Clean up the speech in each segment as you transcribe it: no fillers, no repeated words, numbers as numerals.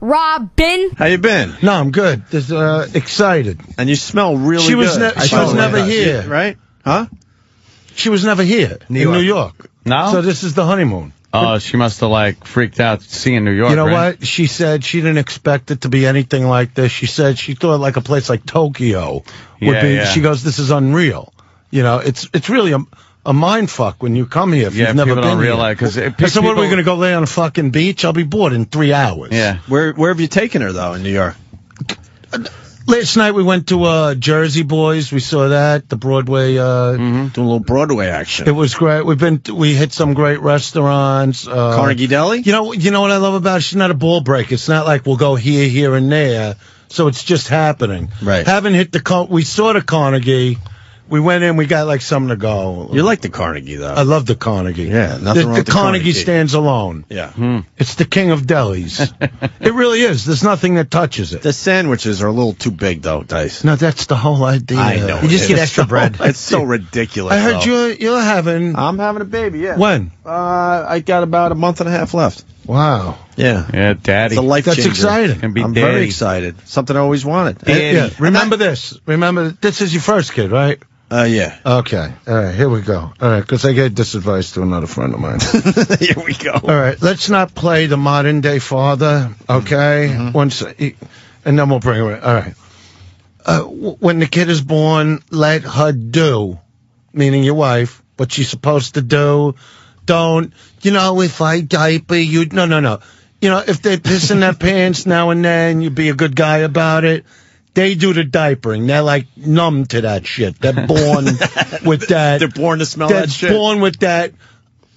Robin. How you been? No, I'm good. Just, excited. And you smell really she was good. She was never here. Right? Huh? She was never here in New York. No? So this is the honeymoon. Oh, she must have, like, freaked out seeing New York, You know right? what? She said she didn't expect it to be anything like this. She said she thought like a place like Tokyo would be. Yeah. She goes, this is unreal. You know, it's really a mind fuck when you come here if you've never people been don't here. realize, because I said, what are we going to go lay on a fucking beach? I'll be bored in 3 hours. Yeah. Where have you taken her, though, in New York? Last night we went to Jersey Boys. We saw that, the Broadway. Doing a little Broadway action. It was great. We hit some great restaurants. Carnegie Deli? You know what I love about it? She's not a ball break. It's not like we'll go here, and there. So it's just happening. Right. Haven't hit we saw the Carnegie. We went in. We got like something to go. You like the Carnegie, though. I love the Carnegie. Yeah, nothing wrong with the Carnegie stands alone. Yeah. It's the king of delis. It really is. There's nothing that touches it. The sandwiches are a little too big, though, Dice. No, that's the whole idea. I know. You just get extra bread. It's so ridiculous. I heard though. you're having. I'm having a baby, yeah. When? I got about a month and a half left. Wow. Yeah. Yeah, Daddy. It's a life That's changer. exciting. Can be I'm daddy. very excited. Something I always wanted. Yeah. Remember this. Remember, this is your first kid, right? Yeah. Okay. All right. Here we go. All right. Because I gave this advice to another friend of mine. Here we go. All right. Let's not play the modern day father. Okay. And then we'll bring her in. All right. When the kid is born, let her do, meaning your wife, what she's supposed to do. Don't, if I diaper you, no. If they're pissing their pants now and then, you be a good guy about it. They do the diapering. They're like numb to that shit. They're born with that. They're born to smell that shit. They're born with that.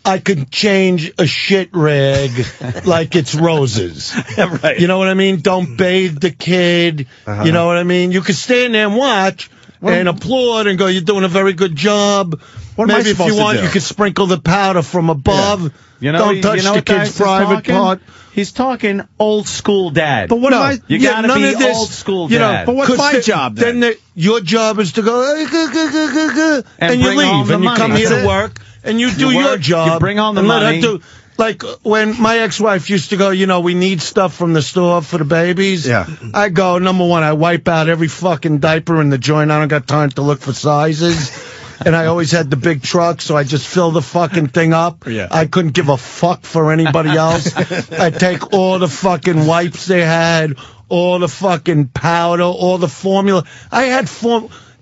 I could change a shit rag like it's roses. Right. You know what I mean? Don't bathe the kid. You know what I mean? You could stand there and watch and applaud and go, you're doing a very good job. What am I Maybe if supposed you to want, do? you could sprinkle the powder from above. Yeah. Don't touch the kid's private part. He's talking old school dad. But what am I? You gotta none be of this, old school dad. but what's my job then? Your job is to go, and you bring home leave, the and you come money. here That's to it. work, and you do You your work, job. you bring home the and let her money. do, like, when my ex-wife used to go, we need stuff from the store for the babies. Yeah. I go, number one, I wipe out every fucking diaper in the joint. I don't got time to look for sizes. And I always had the big truck, so I just fill the fucking thing up. Yeah. I couldn't give a fuck for anybody else. I'd take all the fucking wipes they had, all the fucking powder, all the formula. I had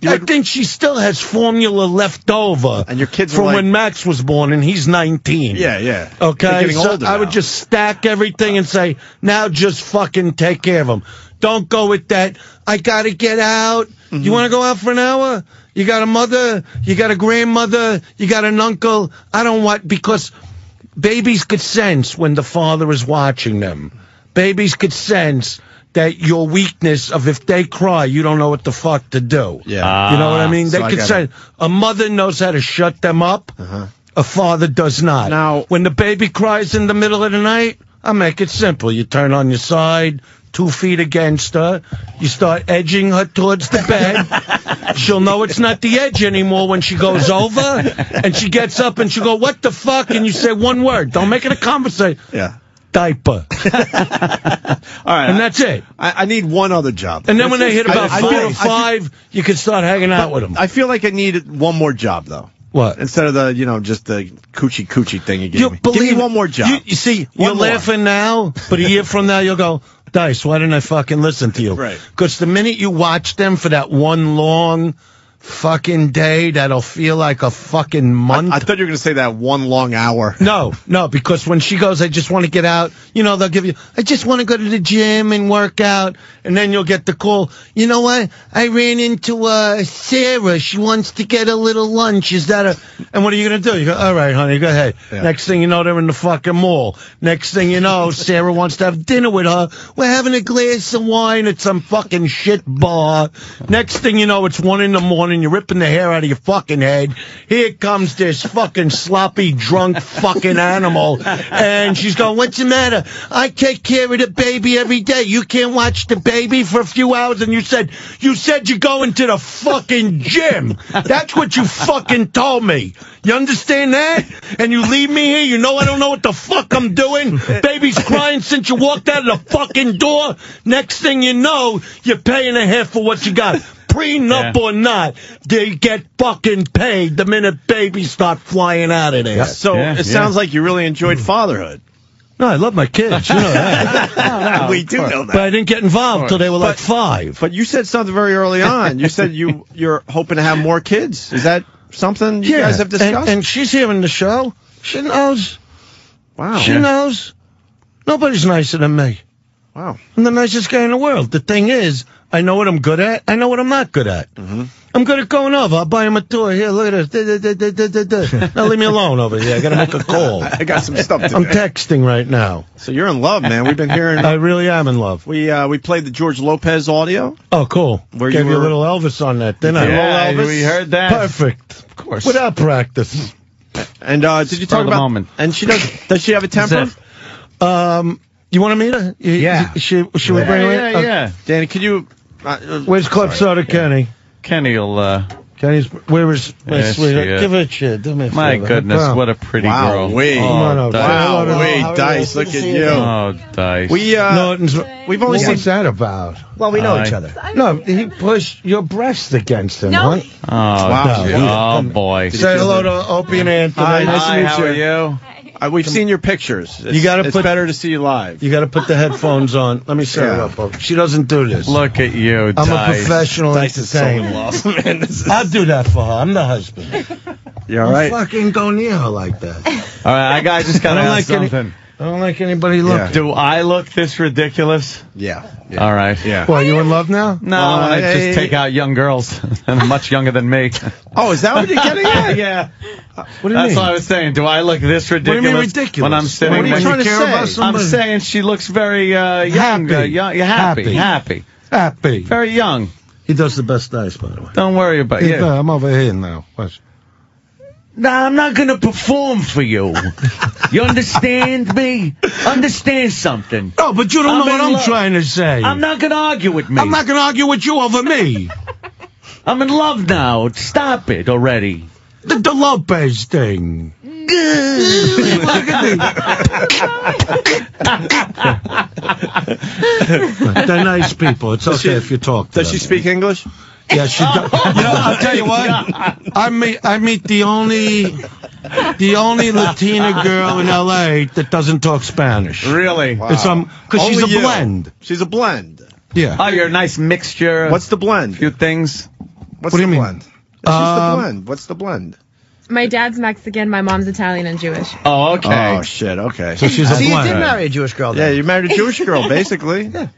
I think she still has formula left over. And your kids from were like, when Max was born, and he's 19. Yeah. Okay, They're getting so older I would now. just stack everything and say, now just fucking take care of them. Don't go with that, I gotta get out. You want to go out for an hour? You got a mother, you got a grandmother, you got an uncle. I don't want, because babies could sense when the father is watching them. Babies could sense that your weakness of if they cry, you don't know what the fuck to do. Yeah. You know what I mean? So They I could gotta- say, a mother knows how to shut them up. A father does not. Now- when the baby cries in the middle of the night, I make it simple. You turn on your side, 2 feet against her. You start edging her towards the bed. She'll know it's not the edge anymore when she goes over. And she gets up and she'll go, what the fuck? And you say one word. Don't make it a conversation. Yeah. Diaper. All right. And that's it. I need one other job. And then when they hit about I 4 feel- or 5, you can start hanging out with them. I feel like I need one more job, though. What? Instead of the, just the coochie thing you gave me. Give believe me one more job. You see, One you're more. laughing now, but a year from now you'll go, Dice, why didn't I fucking listen to you? Right. Because the minute you watch them for that one long fucking day, that'll feel like a fucking month. I thought you were going to say that one long hour. No, because when she goes, I just want to get out, they'll give you, I just want to go to the gym and work out. And then you'll get the call, you know what? I ran into Sarah. She wants to get a little lunch. Is that a, and what are you going to do? You go, all right, honey, go ahead. Yeah. Next thing you know, they're in the fucking mall. Next thing you know, Sarah wants to have dinner with her. We're having a glass of wine at some fucking shit bar. Next thing you know, it's 1 a.m. and you're ripping the hair out of your fucking head. Here comes this fucking sloppy, drunk fucking animal. And she's going, what's the matter? I take care of the baby every day. You can't watch the baby for a few hours. And you said you're going to the fucking gym. That's what you fucking told me. You understand that? And you leave me here. You know I don't know what the fuck I'm doing. Baby's crying since you walked out of the fucking door. Next thing you know, you're paying a half for what you got. Prenup or not, they get fucking paid the minute babies start flying out of there. So it sounds like you really enjoyed fatherhood. No, I love my kids. You know that. We do know that. But I didn't get involved till they were like 5. But you said something very early on. You said you're hoping to have more kids. Is that something you guys have discussed? And she's hearing the show. She knows. Wow. She knows. Nobody's nicer than me. Wow. I'm the nicest guy in the world. The thing is, I know what I'm good at. I know what I'm not good at. Mm-hmm. I'm good at going over. I'll buy him a toy. Here, look at this. Now leave me alone over here. I got to make a call. I got some stuff to do. I'm texting right now. So you're in love, man. We've been hearing. I really am in love. We played the George Lopez audio. Oh, cool. Where Gave you you a were- little Elvis on that, didn't I? Yeah, Elvis? we heard that. Perfect. Of course. Without practice. And did you talk the about? moment. And does she have a temper? You want to meet her? Yeah. Should we bring her in? Yeah. Danny, could you? Where's Club Soda Kenny? Kenny'll, Kenny's, where is my Yes, sweetheart? yeah. Give her a shit. Do me a my favor. goodness, Come. what a pretty Wow, girl. wait. Come on Oh, over. Dice. Wow, Hello, wait, how are you? Dice, look Good to at see you. Oh, Dice. We've only What's seen. that about? Well, we know Hi. each other. No, he pushed your breast against him, No. huh? Oh, Wow. oh, boy. Say hello to Opie and Anthony. Hi, nice to Hi, meet how are you. you? We've seen your pictures. It's, You gotta it's put- better to see you live. You got to put the headphones on. Let me set her Yeah. up. Opie. She doesn't do this. Look at you, I'm a Dice. professional Dice is so in entertainer. love, man. This is, I'll do that for her. I'm the husband. you all Don't right? fucking go near her like that. All right, I just got to I don't ask like any- something. I don't like anybody looking. Yeah. Do I look this ridiculous? Yeah. All right. Yeah. Well, you in love now? No, I hey. just take out young girls and much younger than me. Oh, is that what you're getting at? Yeah. What do you That's mean? what I was saying. Do I look this What do ridiculous? you mean ridiculous? When I'm sitting What are you next trying to care say? about I'm somebody? saying she looks very young. Happy. You're happy. Happy. Happy. Happy. Very young. He does the best dice, by the way. Don't worry about it. Yeah. I'm over here now. Watch. No, I'm not going to perform for you. You understand me? Understand something. No, but you don't I'm know what in I'm love. trying to say. I'm not going to argue with me. I'm not going to argue with you over me. I'm in love now. Stop it already. The Lopez thing. They're nice people. It's okay if you talk to Does them. she speak English? Yeah, she does. You know, I'll tell you what. I meet the only Latina girl in L.A. that doesn't talk Spanish. Really? Wow. It's because she's Only a you. blend. She's a blend. Yeah. Oh, you're a nice mixture. What's the blend? few things? What's What do you the mean? blend? It's just the blend. What's the blend? My dad's Mexican, my mom's Italian and Jewish. Oh, okay. Oh, shit. Okay. So she's So a you blend. did marry a Jewish girl, Yeah, then? you married a Jewish girl, basically. In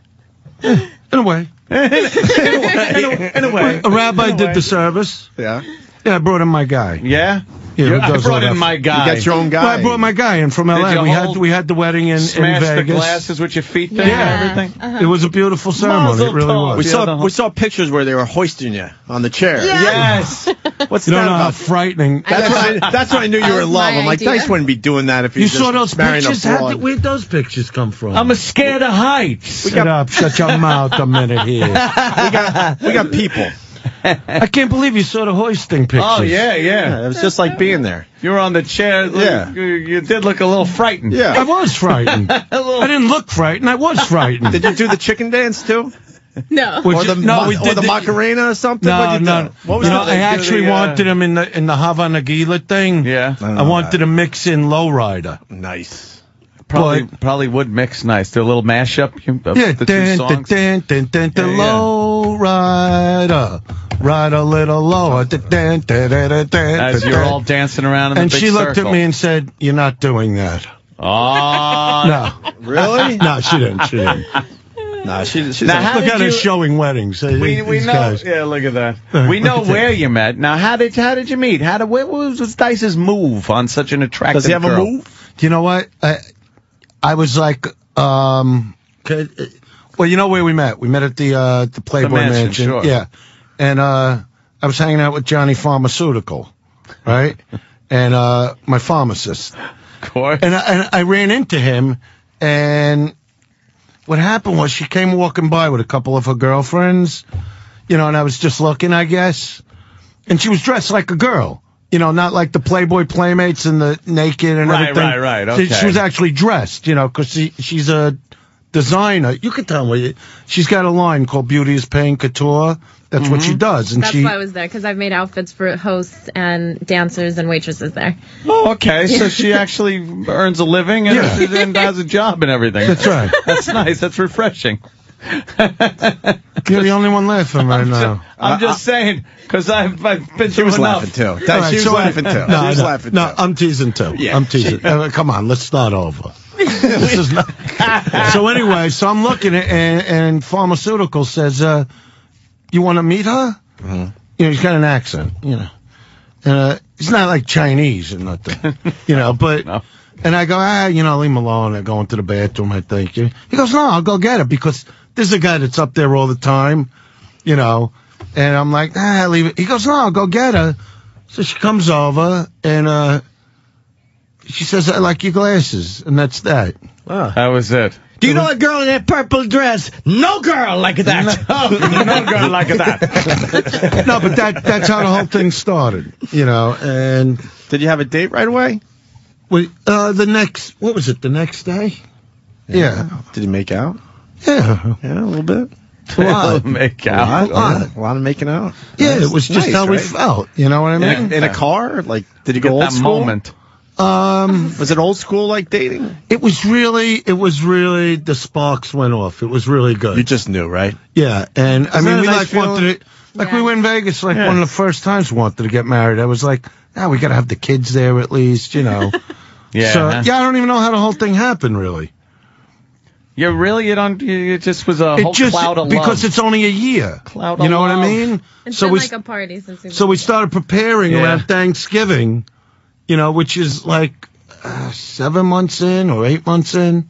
a way. In a way. A rabbi did the service. Yeah. Yeah, I brought in my guy. Yeah? Yeah, who I does all brought that. in my guy. You got your own guy. Well, I brought my guy in from Did L.A. you We had the wedding in Smash the Vegas. glasses with your feet there Yeah. and everything? It was a beautiful ceremony. Mazel It really tov. We was. Yeah, saw we saw pictures where they were hoisting you on the chair. Yes. What's You don't that know how about? frightening. That's when I knew you That were was in love. my I'm like, idea. Dice wouldn't be doing that if he You was saw just those marrying pictures? a broad. Where'd those pictures come from? I'm scared of heights. Shut up. Shut your mouth a minute here. We got people. I can't believe you saw the hoisting pictures. Oh, yeah, Yeah, yeah. it was just like being there. You were on the chair. Yeah. You did look a little frightened. I Yeah. was frightened. I didn't look frightened. I was frightened. Did you do the chicken dance too? No. Would Or you- the no, we or did the Macarena or something? No, What'd you no. do? What was You know, the I do actually the, wanted him in the Havana Gila thing. Yeah. I wanted to mix in Lowrider. Nice. Probably would mix nice. Do a little mashup of Yeah, the two songs. dun, Yeah, yeah. Lowrider, ride a little lower. As you're all dancing around in the And big she looked circle. at me and said, "You're not doing that." Oh. No, Really? no, she didn't. She didn't. Nah, she's Now, like, how Look did at her you- showing weddings. We These know. guys. Yeah, look at that. We know where you met. Now, how did you meet? What was Dice's move on such an attractive does he have girl? a move? Do you know what? I was like, well, you know where we met? We met at the Playboy mansion, Mansion. sure. Yeah. And I was hanging out with Johnny Pharmaceutical, right? And my pharmacist. Of course. And I ran into him, and what happened was she came walking by with a couple of her girlfriends, and I was just looking, I guess. And she was dressed like a girl, not like the Playboy Playmates and the naked and everything. Right, okay. She was actually dressed, because she's a designer. You can tell me. She's got a line called Beauty is Paying Couture. That's what she does. And That's why I was there, because I've made outfits for hosts and dancers and waitresses there. Oh, okay. So she actually earns a living and has a job and everything. That's right. That's nice. That's refreshing. You're the only one laughing right now. I'm just saying, because I've been She through was enough. laughing too. Right, She was so laughing too. No, She was no, laughing no, too. I'm teasing too. Yeah. I'm teasing. Come on, let's start over. This is not. So anyway, so I'm looking at, and Pharmaceutical says, "You want to meet her?" Mm-hmm. He's got an accent, it's not like Chinese or nothing, but. No. And I go, leave him alone. I go into the bathroom, I think. He goes, no, I'll go get her, because there's a guy that's up there all the time, and I'm like, leave it. He goes, no, I'll go get her. So she comes over, and she says, I like your glasses, and that's that. Wow. That was it. Do you know a girl in that purple dress? No girl like that. No girl like that. No, but that's how the whole thing started, and... Did you have a date right away? The next day? Yeah. Did you make out? Yeah. Yeah, a little bit. A lot. Make A out. lot of making out. Yeah, Nice. it was just Nice, how we right? felt, you know what I mean? In a car? Like, did you go Get old that school? moment. Was it old school like dating? It was really, the sparks went off. It was really good. You just knew, right? Yeah, and I Isn't mean, that we a nice like feeling? wanted it. Like Yeah. we were in Vegas, like one of the first times we wanted to get married. I was like, we gotta have the kids there at least, Yeah. So I don't even know how the whole thing happened, really. You really? It just was a whole It cloud of love. because it's only a year. Cloud you of know what I love. mean? It's So been we like a party since we've so been we there. started preparing Yeah. around Thanksgiving, which is like 7 months in or 8 months in.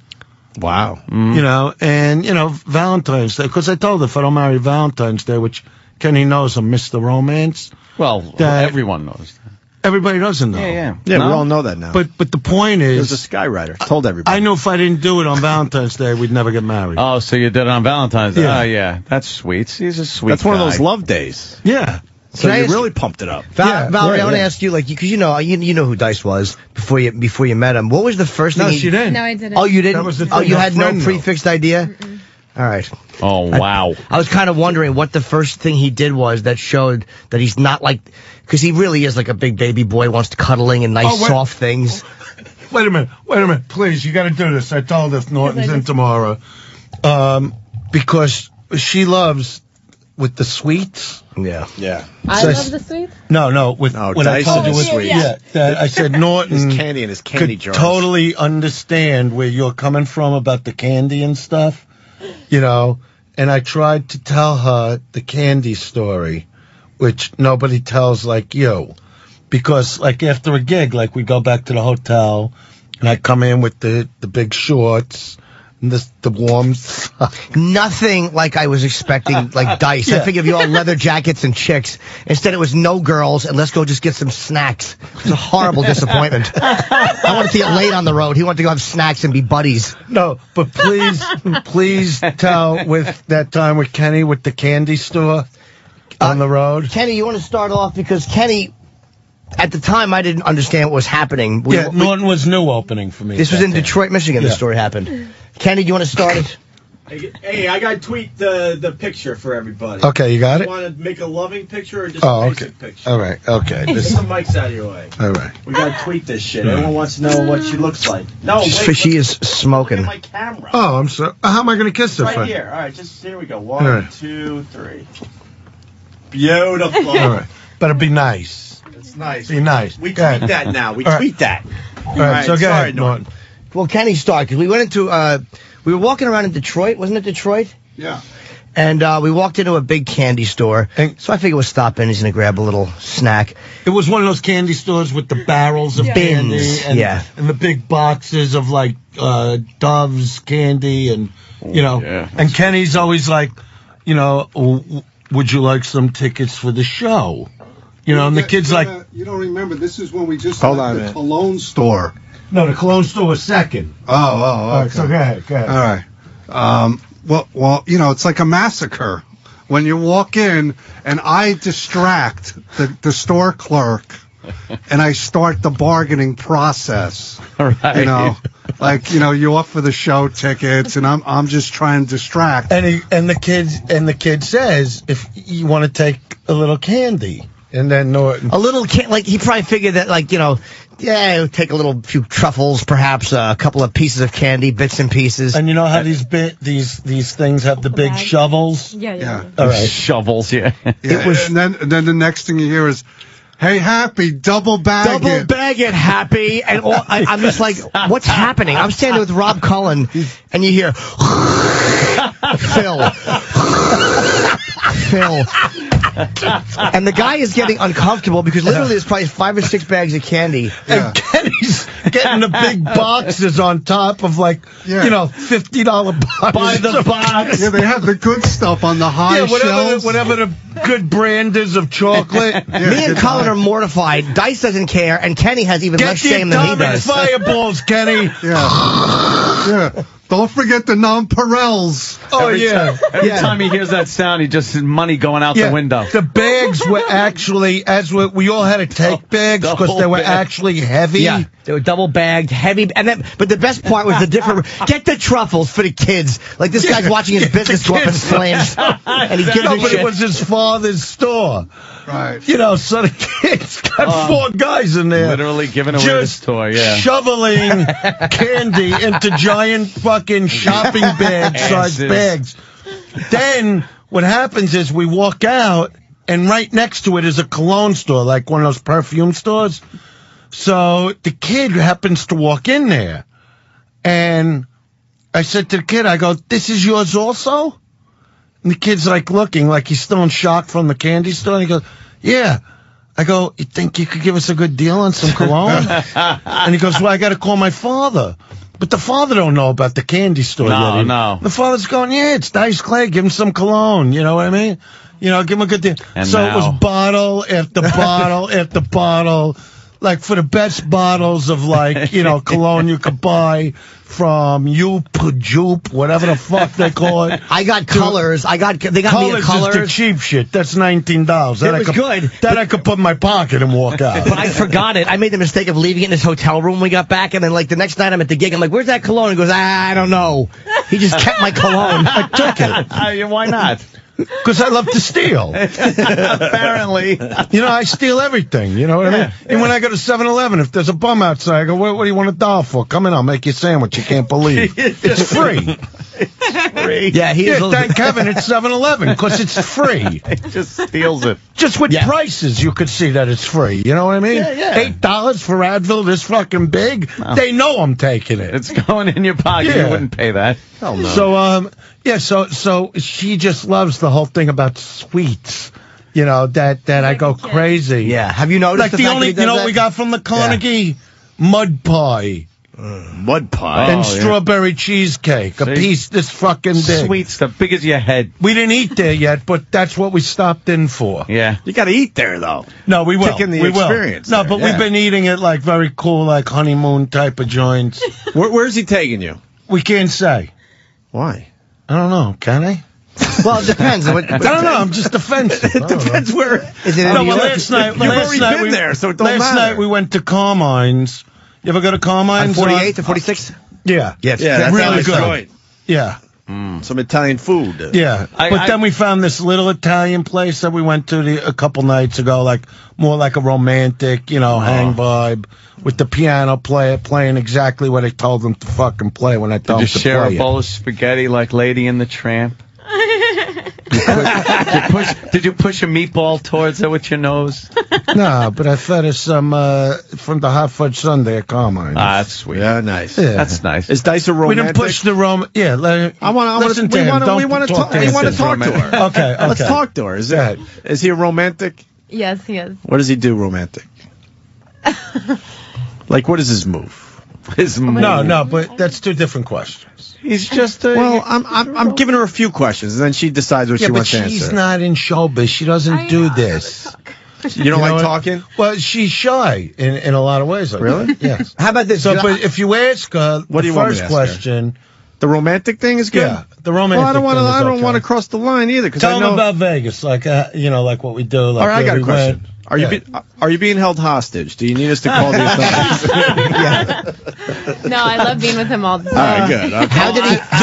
Wow. And Valentine's Day, because I told her if I don't marry Valentine's Day, which Kenny knows I'm Mr. Romance. Well, That- everyone knows that. Everybody doesn't know. Yeah. Yeah, No? we all know that now. But the point there's is, a skywriter. Told everybody. I knew if I didn't do it on Valentine's Day, we'd never get married. Oh, so you did it on Valentine's Day? Yeah. Oh, yeah. That's sweet. He's a sweet That's one of guy. those love days. Yeah. So Can I you ask- really pumped it up. Valerie, I want to yeah. ask you, because you know who Dice was before you met him. What was the first No, thing? she didn't. No, I didn't. Oh, you didn't. That was the Oh, thing, you her had no friend knew. prefixed idea. All right. Oh, wow. I was kind of wondering what the first thing he did was that showed that he's not like, because he really is like a big baby boy, wants cuddling and nice Oh, wait. soft things. Wait a minute. Please, you got to do this. I told her if Norton's in tomorrow. Because she loves with the sweets. Yeah. Yeah. I So love the sweets. No, with Oh, when I Dyson told you is with sweet. that I said Norton His candy and his candy could jars. totally understand where you're coming from about the candy and stuff, and I tried to tell her the candy story, which nobody tells like you, because like after a gig, like we go back to the hotel, and I come in with the big shorts, and the warm socks. Nothing like I was expecting, like Dice. I Yeah. figured you all leather jackets and chicks. Instead, it was no girls, and let's go just get some snacks. It was a horrible disappointment. I wanted to get late on the road. He wanted to go have snacks and be buddies. No, but please tell with that time with Kenny with the candy store on the road. Kenny, you want to start off? Because Kenny, at the time, I didn't understand what was happening. Norton was new opening for me. This was in back then. Detroit, Michigan, Yeah. this story happened. Kenny, do you want to start it? Hey, I gotta tweet the picture for everybody. Okay, you got it? Want to make a loving picture or just Oh, a okay. basic picture? All right, okay. Get some mics out of your way. All right. We gotta tweet this shit. Everyone wants to know what she looks like. No, wait. She is Look smoking. at my camera. Oh, I'm sorry. How am I going to kiss her? right for? here. All right, just here we go. All 1, right. 2, 3. Beautiful. All right. Better be nice. It's nice. Be nice. We Go ahead. tweet that now. We All right. tweet that. All right, so go sorry, ahead, Norton. Well, Kenny, start, because we went into, we were walking around in Detroit. Wasn't it Detroit? Yeah. And we walked into a big candy store. And- So I figured we'll stop in. He's going to grab a little snack. It was one of those candy stores with the barrels of candy Bins, and, yeah. and the big boxes of like Dove's candy and yeah. and Kenny's always like, would you like some tickets for the show? You know, and the kid's like, you don't remember, this is when we just Hold left on a the minute. cologne store. no, the cologne store was second. Oh, All right, okay. so go ahead. All right. Well, you know, it's like a massacre. When you walk in and I distract the store clerk and I start the bargaining process. Right. You know, like, you know, you offer the show tickets and I'm just trying to distract. And the kid says, if you want to take a little candy. And then Norton. A little like he probably figured that, like, you know, yeah, it would take a few truffles, perhaps a couple of pieces of candy, bits and pieces. And you know how these things have the big shovels? Yeah. All right. Shovels, yeah. And then the next thing you hear is, hey, Happy, double bag Double it. bag it, Happy. And I'm just like, what's happening? I'm standing with Rob Cullen, and you hear, Phil. And the guy is getting uncomfortable because literally there's probably 5 or 6 bags of candy. And Kenny's getting the big boxes on top of, like, you know, $50 boxes. By the box. Yeah, they have the good stuff on the high shelves. Whatever the good brand is of chocolate. Me and Colin are mortified. Dice doesn't care, and Kenny has even less shame than he does. Fireballs, Kenny. Yeah. Don't forget the nonpareils. Oh, Every time he hears that sound, he just money going out the window. The bags were actually, we all had to take bags because they were actually heavy. Yeah, they were double bagged, heavy, but the best part was the different. Get the truffles for the kids. Like this guy's watching his business go up in flames, and he gives a But shit. it was his father's store. Right. You know, so the kids got 4 guys in there. Literally giving away this toy, yeah. Shoveling candy into giant fucking shopping bag-sized bags. Then what happens is we walk out, and right next to it is a cologne store, like one of those perfume stores. So the kid happens to walk in there, and I said to the kid, I go, "This is yours also?" And the kid's like looking like he's still in shock from the candy store. And he goes, "Yeah." I go, "You think you could give us a good deal on some cologne?" And he goes, "Well, I got to call my father." But the father don't know about the candy store yet. No. The father's going, "Yeah, it's Dice Clay. Give him some cologne." You know what I mean? You know, give him a good deal. And so now. it was bottle after bottle after bottle. Like, for the best bottles of, like, you know, cologne you could buy from Jupe, whatever the fuck they call it. I got colors. They got me a Colors colors. is the cheap shit. That's $19. It was good. That I could put in my pocket and walk out. But I forgot it. I made the mistake of leaving it in his hotel room when we got back, and then, like, the next night I'm at the gig, I'm like, "Where's that cologne?" He goes, "I don't know." He just kept my cologne. I took it. Why not? Because I love to steal. Apparently. You know, I steal everything. You know what I mean? And when I go to 7-Eleven, if there's a bum outside, I go, what do you want a dollar for? Come in, I'll make you a sandwich. You can't believe. It's free. Yeah, thank Kevin, it's 7-Eleven, because it's free. It just steals it. Just with prices, you could see that it's free. You know what I mean? Yeah. $8 for Advil, this fucking big. No. They know I'm taking it. It's going in your pocket. Yeah. You wouldn't pay that. Hell no. So she just loves the whole thing about sweets. You know, that I go crazy. Yeah. Have you noticed like the only, you know what we got from the Carnegie? Yeah. Mud pie. Mud pie. And strawberry cheesecake. A piece this fucking big. Sweet stuff, big as your head. We didn't eat there yet, but that's what we stopped in for. Yeah. You got to eat there, though. No, we will. Taking the we experience. Will. No, there, but we've been eating at, like, very cool, like, honeymoon type of joints. Where's he taking you? We can't say. Why? I don't know. Can I? Well, it depends. I don't know. I'm just defensive. It depends where. Is it in No, New well, York? last night You've already been there, so it don't last matter. night we went to Carmine's. You ever go to Carmine's? 48 to 46? Yeah. Yes. Yeah, that's really nice good. joint. Yeah. Some Italian food. Yeah. But then we found this little Italian place that we went to a couple nights ago, like more like a romantic, you know, hang vibe with the piano player playing exactly what I told them to fucking play when I told them to play. Did you share a bowl of spaghetti like Lady and the Tramp? Did you push a meatball towards her with your nose? No, but I fed her some from the hot fudge sundae at Carmine. Ah, that's sweet. Yeah, nice. Yeah. That's nice. Is Dice a We romantic? didn't push the Yeah, listen to him. We want to talk to her. Okay. Let's talk to her. Is he a romantic? Yes, he is. What does he do romantic? Like, what is his move? No, but that's two different questions. He's just Well, I'm giving her a few questions, and then she decides what she wants to answer. But she's not in showbiz. She doesn't do this. You don't like talking? Well, she's shy in a lot of ways. Really? Yes. How about this? So, but if you ask her, What do you the want me to first ask her? question, The romantic thing is good? yeah, the romantic. Well, I don't thing want to is okay. cross the line either. Cause Tell I them know, about Vegas, like like what we do. Like all right, I got where a we question. went. Are you being held hostage? Do you need us to call the authorities? No, I love being with him all the All time. right, good. Okay. How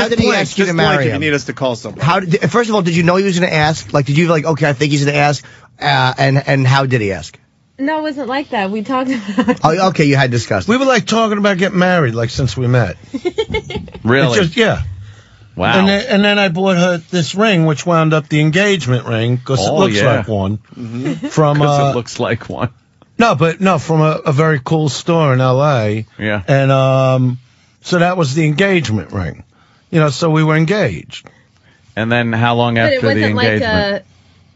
did he ask you to marry if you him? need us to call somebody. First of all, did you know he was going to ask? Like, did you like, okay, I think he's going to ask, and how did he ask? No, it wasn't like that. We talked about it. Oh, okay, you had discussed. We were like talking about getting married, like since we met. Really? It's just, yeah. Wow. And then I bought her this ring, which wound up the engagement ring, because it looks like one. From Because it looks like one. from a very cool store in L.A. Yeah. And so that was the engagement ring. So we were engaged. And then how long But it after the wasn't like engagement?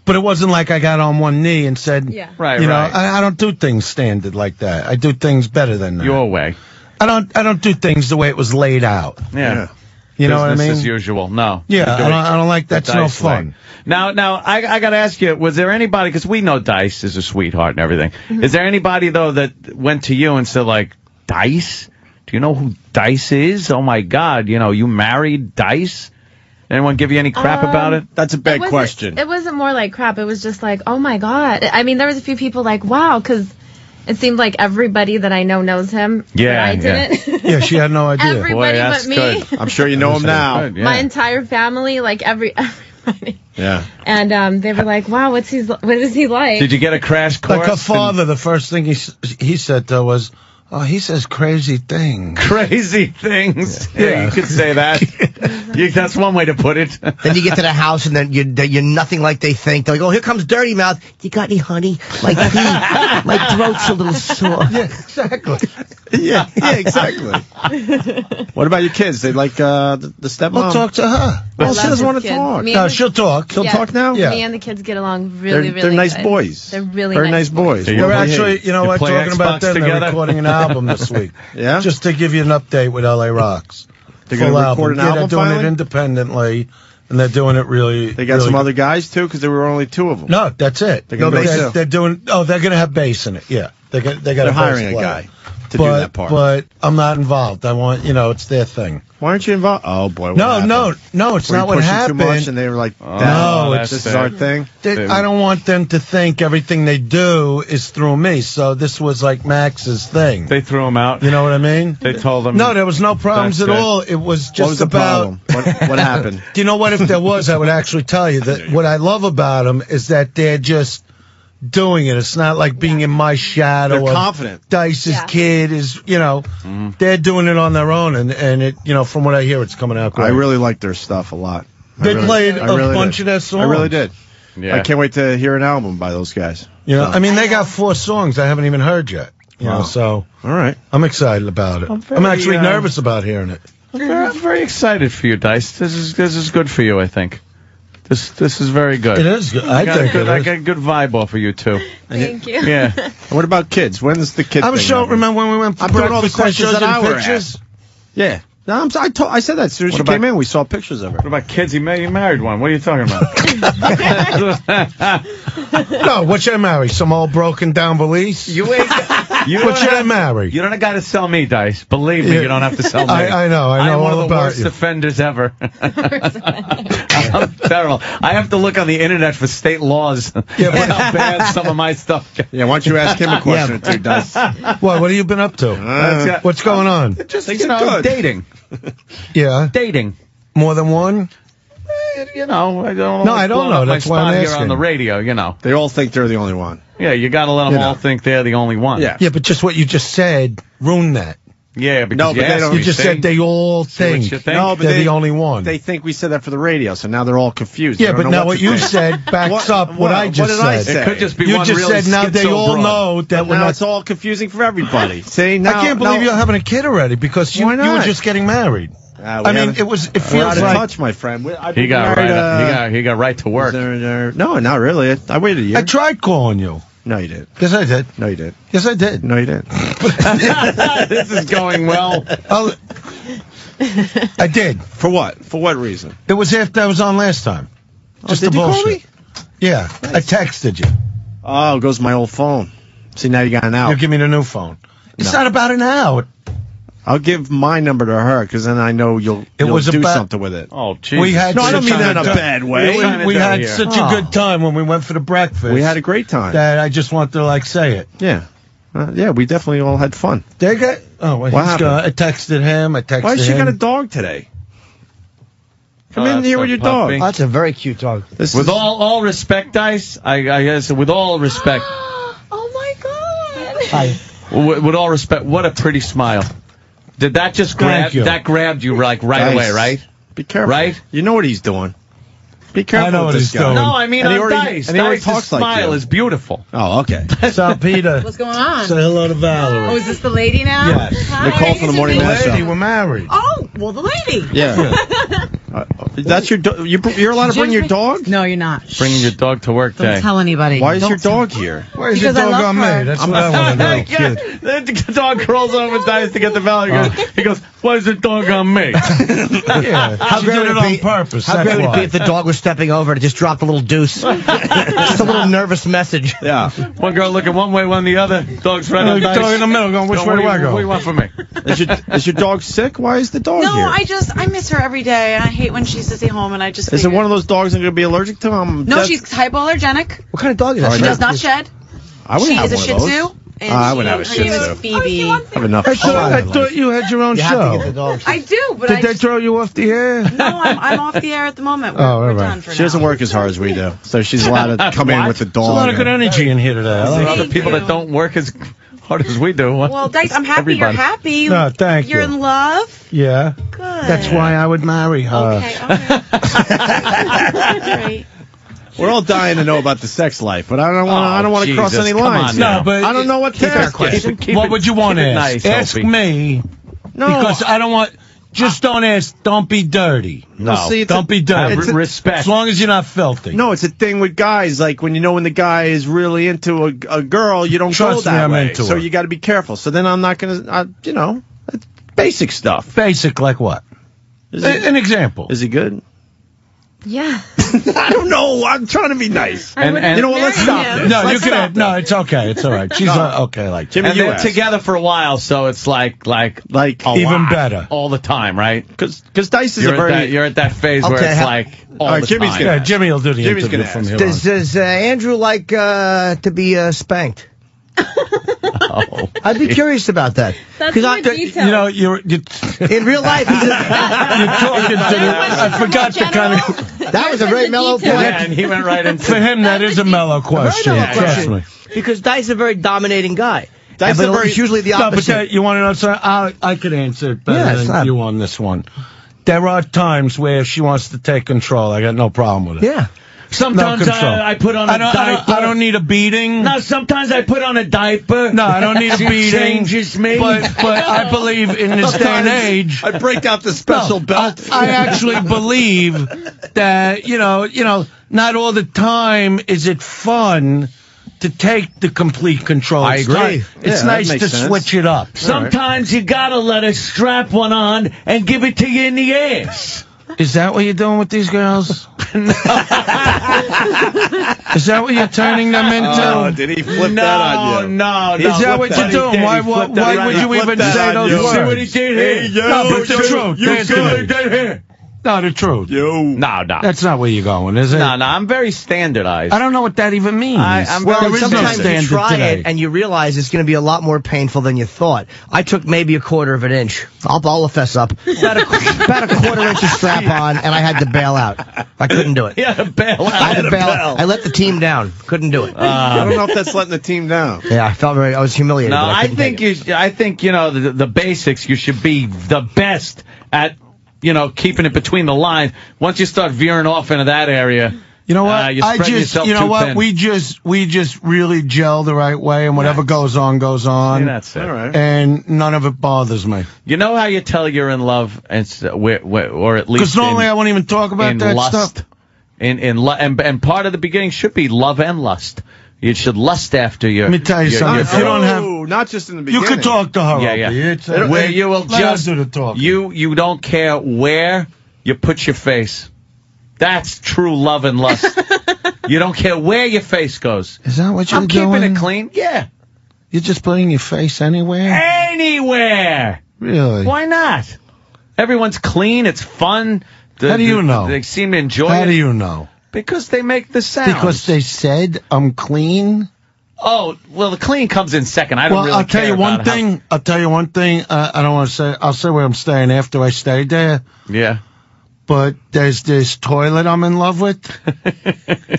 But it wasn't like I got on one knee and said, Yeah. Right, you know, right. I don't do things standard like that. I do things better than that. Your way. I don't do things the way it was laid out. Yeah. You know what I Business mean? as usual. No. Yeah, You do it I don't like the that's no Dice way. fun. Now, I got to ask you, was there anybody, because we know Dice is a sweetheart and everything. Is there anybody, though, that went to you and said, like, Dice? Do you know who Dice is? Oh, my God. You married Dice? Anyone give you any crap about it? That's a bad question. It wasn't more like crap. It was just like, oh my God. I mean, there was a few people like, wow, because it seemed like everybody that I know knows him. Yeah, but I didn't. Yeah, she had no idea. Everybody Boy, that's but me. good. I'm sure you know him now. Good, yeah. My entire family, like everybody. Yeah. And they were like, wow, what is he like? Did you get a crash course? Like her father, the first thing he said to her was, oh, he says crazy things. Crazy things. Yeah, Yeah. you could say that. That's one way to put it. Then you get to the house and then you're nothing like they think. They're like, oh, here comes Dirty Mouth. You got any honey? My tea, my throat's a little sore. Yeah, exactly. Yeah, exactly. What about your kids? They like the stepmom? I'll talk to her. Well, she love doesn't his want to kids. talk. Me No, and she'll talk. She'll talk now? Yeah. Me and the kids get along really, They're really nice good. boys. They're really Very nice boys. So They're You actually, you know you what, play talking about Xbox them, together? they're recording an album this week. Yeah? Just to give you an update with LA Rocks. They're Full going to record an album. album They're doing finally? it independently, and they're doing it really. They got really some good. other guys, too? Because there were only two of them. No, that's it. They're gonna bass it. They're doing. Oh, they're gonna have bass in it. Yeah, they got. They're hiring a guy to do that part. But I'm not involved. I want, it's their thing. Why aren't you involved? Oh, boy. No, it's Were you not what pushing happened. too much and they were like, No, that's this is sad. our thing? I don't want them to think everything they do is through me. So this was like Max's thing. They threw him out. You know what I mean? They told him. No, there was no problems That's at it. all. It was just What was the about. problem? What happened? Do you know what? If there was, I would actually tell you that what I love about them is that they're just doing it. It's not like being in my shadow. They're of confident. Dice's Yeah. kid is, they're doing it on their own, and it, from what I hear, it's coming out great. I really like their stuff a lot. They played I a really bunch did. of their songs. I really did. Yeah. I can't wait to hear an album by those guys. I mean, they got 4 songs I haven't even heard yet. Wow. So All right. I'm excited about it. I'm actually nervous about hearing it. I'm very excited for you, Dice. This is good for you, I think. This is very good. It is good. I think it I is. got a good vibe off of you too. Thank you. Yeah. And what about kids? When's the kid I was thing showing. happening? Remember when we went for I'm doing all the breakfast? questions showed that you the I were pictures? asked. Yeah. No, I said that as soon as What she about- came in. We saw pictures of her. What about kids? You married one. What are you talking about? No, what should I marry? Some old broken down valise? You ain't. What should I marry? You don't got to sell me, Dice. Believe me, Yeah. you don't have to sell me. I know I'm one all of the about worst you. offenders ever. I'm terrible. I have to look on the internet for state laws. Yeah, but- how bad some of my stuff. Yeah, why don't you ask him a question or two, Dice? What have you been up to? What's going on? Just Things are good. dating. Yeah, Dating. more than one? I don't. No, I don't know. My That's why spot I'm here asking. on the radio. They all think they're the only one. Yeah, you got to let them all think they're the only one. Yeah. Yeah, but just what you just said ruined that. Yeah, because No, but they asked don't- me, You just see? said they all See what think you think? No, but they're they- the only one. They think we said that for the radio, so now they're all confused. Yeah, They don't but know now what to you think. said backs up what I just what did I said. say? It could just be You one just really said now they schizo all broad. know that we're Now not. it's all confusing for everybody. See, now I can't believe now, you're having a kid already because you Why were not? just getting married. we I mean, haven't- it We're feels out of like touch, my friend. I've He been got married, right. He got right to work. No, not really. I waited a year. I tried calling you. No, you didn't. Yes, I did. No, you didn't. Yes, I did. No, you didn't. This is going well. Oh, I did. For what? For what reason? It was after I was on last time. Just did the you call bullshit. me? Yeah, I texted you. Oh, it goes to my old phone. See, now you got an out. You give me the new phone. It's not about an out. I'll give my number to her because then I know you'll was do about- something with it. Oh, Jesus. We had No, I don't such mean that in a good bad time. way. We had here. such a good time when we went for the breakfast. We had a great time. that I just want to like say it. Yeah. Yeah, we definitely all had fun. They got. Oh, well, What he's happened? I texted him. I texted Why has she him. got a dog today? Come in that's here a with your puppy. dog. Oh, that's a very cute dog. This With is- all respect, Dice, I guess with all respect, Oh my God. Hi. with all respect, what a pretty smile. Did that just Thank you. that grabbed you like right Dice. away, right? Be careful. Right? You know what he's doing. Be careful I know with what this he's guy. doing. No, I mean And he on already- Dice. and he already Dice's talks like smile you. is beautiful. Oh, okay. So, Peter, What's going on? say hello to Valerie. Oh, is this the lady now? Yes. Hi. Nicole from the Morning The Mash lady, Show. we're married. Oh, well, the lady. Yeah. That's your dog. You're allowed to bring your dog? No, you're not. Bringing your dog to work Don't day. tell anybody. Why is Don't your tell- dog here? Where's your Because I dog love on her. me? That's what I want to know. Yeah, the dog crawls over Dice to get the Valerie. He goes, why is the dog on me? Yeah, How she great did would it it on be? purpose. How that's great would it be why. if the dog was stepping over and it just dropped a little deuce? Just a little nervous message. Yeah. One girl looking one way, one the other. Dog's right on Dog Dice. in the middle going, which way do I go? What do you want from me? Is your dog sick? Why is the dog No, here? I miss her every day, and I hate when she's to stay home, and I just. Is it figured- one of those dogs I'm going to be allergic to? No, she's hypoallergenic. What kind of dog is that? All She right, does not shed. I would She have is a one Shih of those. Tzu. And I would she- have a her Shih name is Tzu. Phoebe. I have enough. I thought you had your own You show. have to get the dog. I do, but Did they throw you off the air? No, I'm off the air at the moment. We're, Oh, we're all right. done for She now. doesn't work as hard as we do, so she's allowed to come in What? with the There's a lot dog. of good energy in here today. I There like are it. other people that don't work as hard as we do. Well, Dice, I'm happy Everybody. you're happy. No, thank You're you. in love. Yeah. Good. That's why I would marry her. Okay, all right. Great. We're all dying to know about the sex life, but I don't want. I don't want to cross Jesus, any come lines. on here. now. No, but I don't know what to ask you. What would you want to keep it ask? nice, Ask Opie. me. No, Because I don't want. Just don't ask. Don't be dirty. No. Well, see, it's Don't be dirty. it's a- Respect. As long as you're not filthy. No, it's a thing with guys. Like when you know when the guy is really into a girl, you don't Trust go me, that I'm way. into so her. you got to be careful. So then I'm not gonna. It's basic stuff. Basic like what? An example. Is he good? Yeah. I don't know. I'm trying to be nice. And You know what? Let's stop him. this. No, Let's you stop can. No, it's okay. It's all right. She's okay like Jimmy, And you they're ask. together for a while, so it's like a even lot better. all the time, right? Because Dice is You're a at, very. that, you're at that phase where Okay, it's how- like all All right, the Jimmy's time. gonna- Yeah, Jimmy will do the Jimmy's interview gonna from ask. here on. Does Andrew like to be spanked? Oh. I'd be curious about that. That's 'Cause more I- detailed. You know, you're In real life, he's you're talking to the. I forgot the kind of. that was a very mellow detail. point. Yeah, and he went right into For him, that is a mellow question. mellow Trust question. me. Because Dice is a very dominating guy. Dice But is a very- it's usually the No, but opposite. that, you want to know something? I could answer it better Yeah, it's than not- you on this one. There are times where she wants to take control. I got no problem with it. yeah. Sometimes No control. I put on a diaper. I don't need a beating. No, sometimes I put on a diaper. No, I don't need a She beating. changes me. But I believe in this day and age. I break out the special No, belt. I actually believe that you know, not all the time is it fun to take the complete control. I It's agree. ni- It's Yeah, that nice to makes sense. switch it up. Sometimes you gotta let her strap one on and give it to you in the ass. Is that what you're doing with these girls? Is that what you're turning them into? Oh, did he flip that on you? No. Is that what you're doing? Why flipped that would right. you even that say on those you. words? See what he did here? No, but the truth. You Answer good? me. No, the truth. No. That's not where you're going, is it? No, I'm very standardized. I don't know what that even means. I'm Well, very there is no sometimes you standard try today. it and you realize it's going to be a lot more painful than you thought. I took maybe a quarter of an inch. I'll fess up. About a quarter inch of strap on, and I had to bail out. I couldn't do it. You had to bail out. I had to bail. I let the team down. Couldn't do it. I don't know if that's letting the team down. Yeah, I was humiliated. No, but I couldn't think take it. I think the basics. You should be the best at keeping it between the lines. Once you start veering off into that area, You know what? you spread yourself too thin. We just really gel the right way, and whatever goes on goes on. Yeah, that's it. All right. And none of it bothers me. You know how you tell you're in love, or at least Because normally I won't even talk about in that lust. stuff. And part of the beginning should be love and lust. You should lust after your. Let me tell you something. If you don't have, not just in the you beginning. could talk to her. Yeah. Opie. Where you will let just her do the talking. you don't care where you put your face. That's true love and lust. You don't care where your face goes. Is that what you're I'm doing? keeping it clean. Yeah. You're just putting your face anywhere? Anywhere. Really? Why not? Everyone's clean. It's fun. How do you know? They seem to enjoy it. How do you know? Because they make the sound. Because they said I'm clean? Oh, well, the clean comes in second. I don't Well, really I'll tell care you one about how- thing. I'll tell you one thing. I don't want to say. I'll say where I'm staying after I stay there. Yeah. But there's this toilet I'm in love with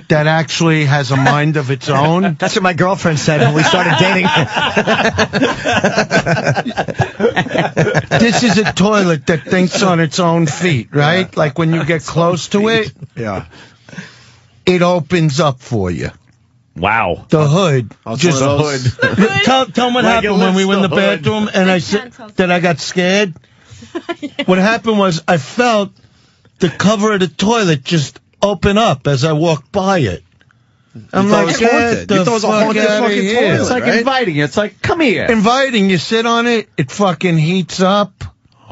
that actually has a mind of its own. That's what my girlfriend said when we started dating. This is a toilet that thinks on its own feet, right? Yeah. Like when you get close to it, Yeah. it opens up for you. Wow. The hood. Oh, it's Just one of those. tell them what happened when we were in the bathroom and I said that I got scared. What happened was I felt the cover of the toilet just open up as I walked by it. I'm thought it like, was get haunted. the You thought it was a fuck haunted outta fucking here. toilet. It's like right? inviting you. It's like, come here. Inviting, you sit on it, it fucking heats up.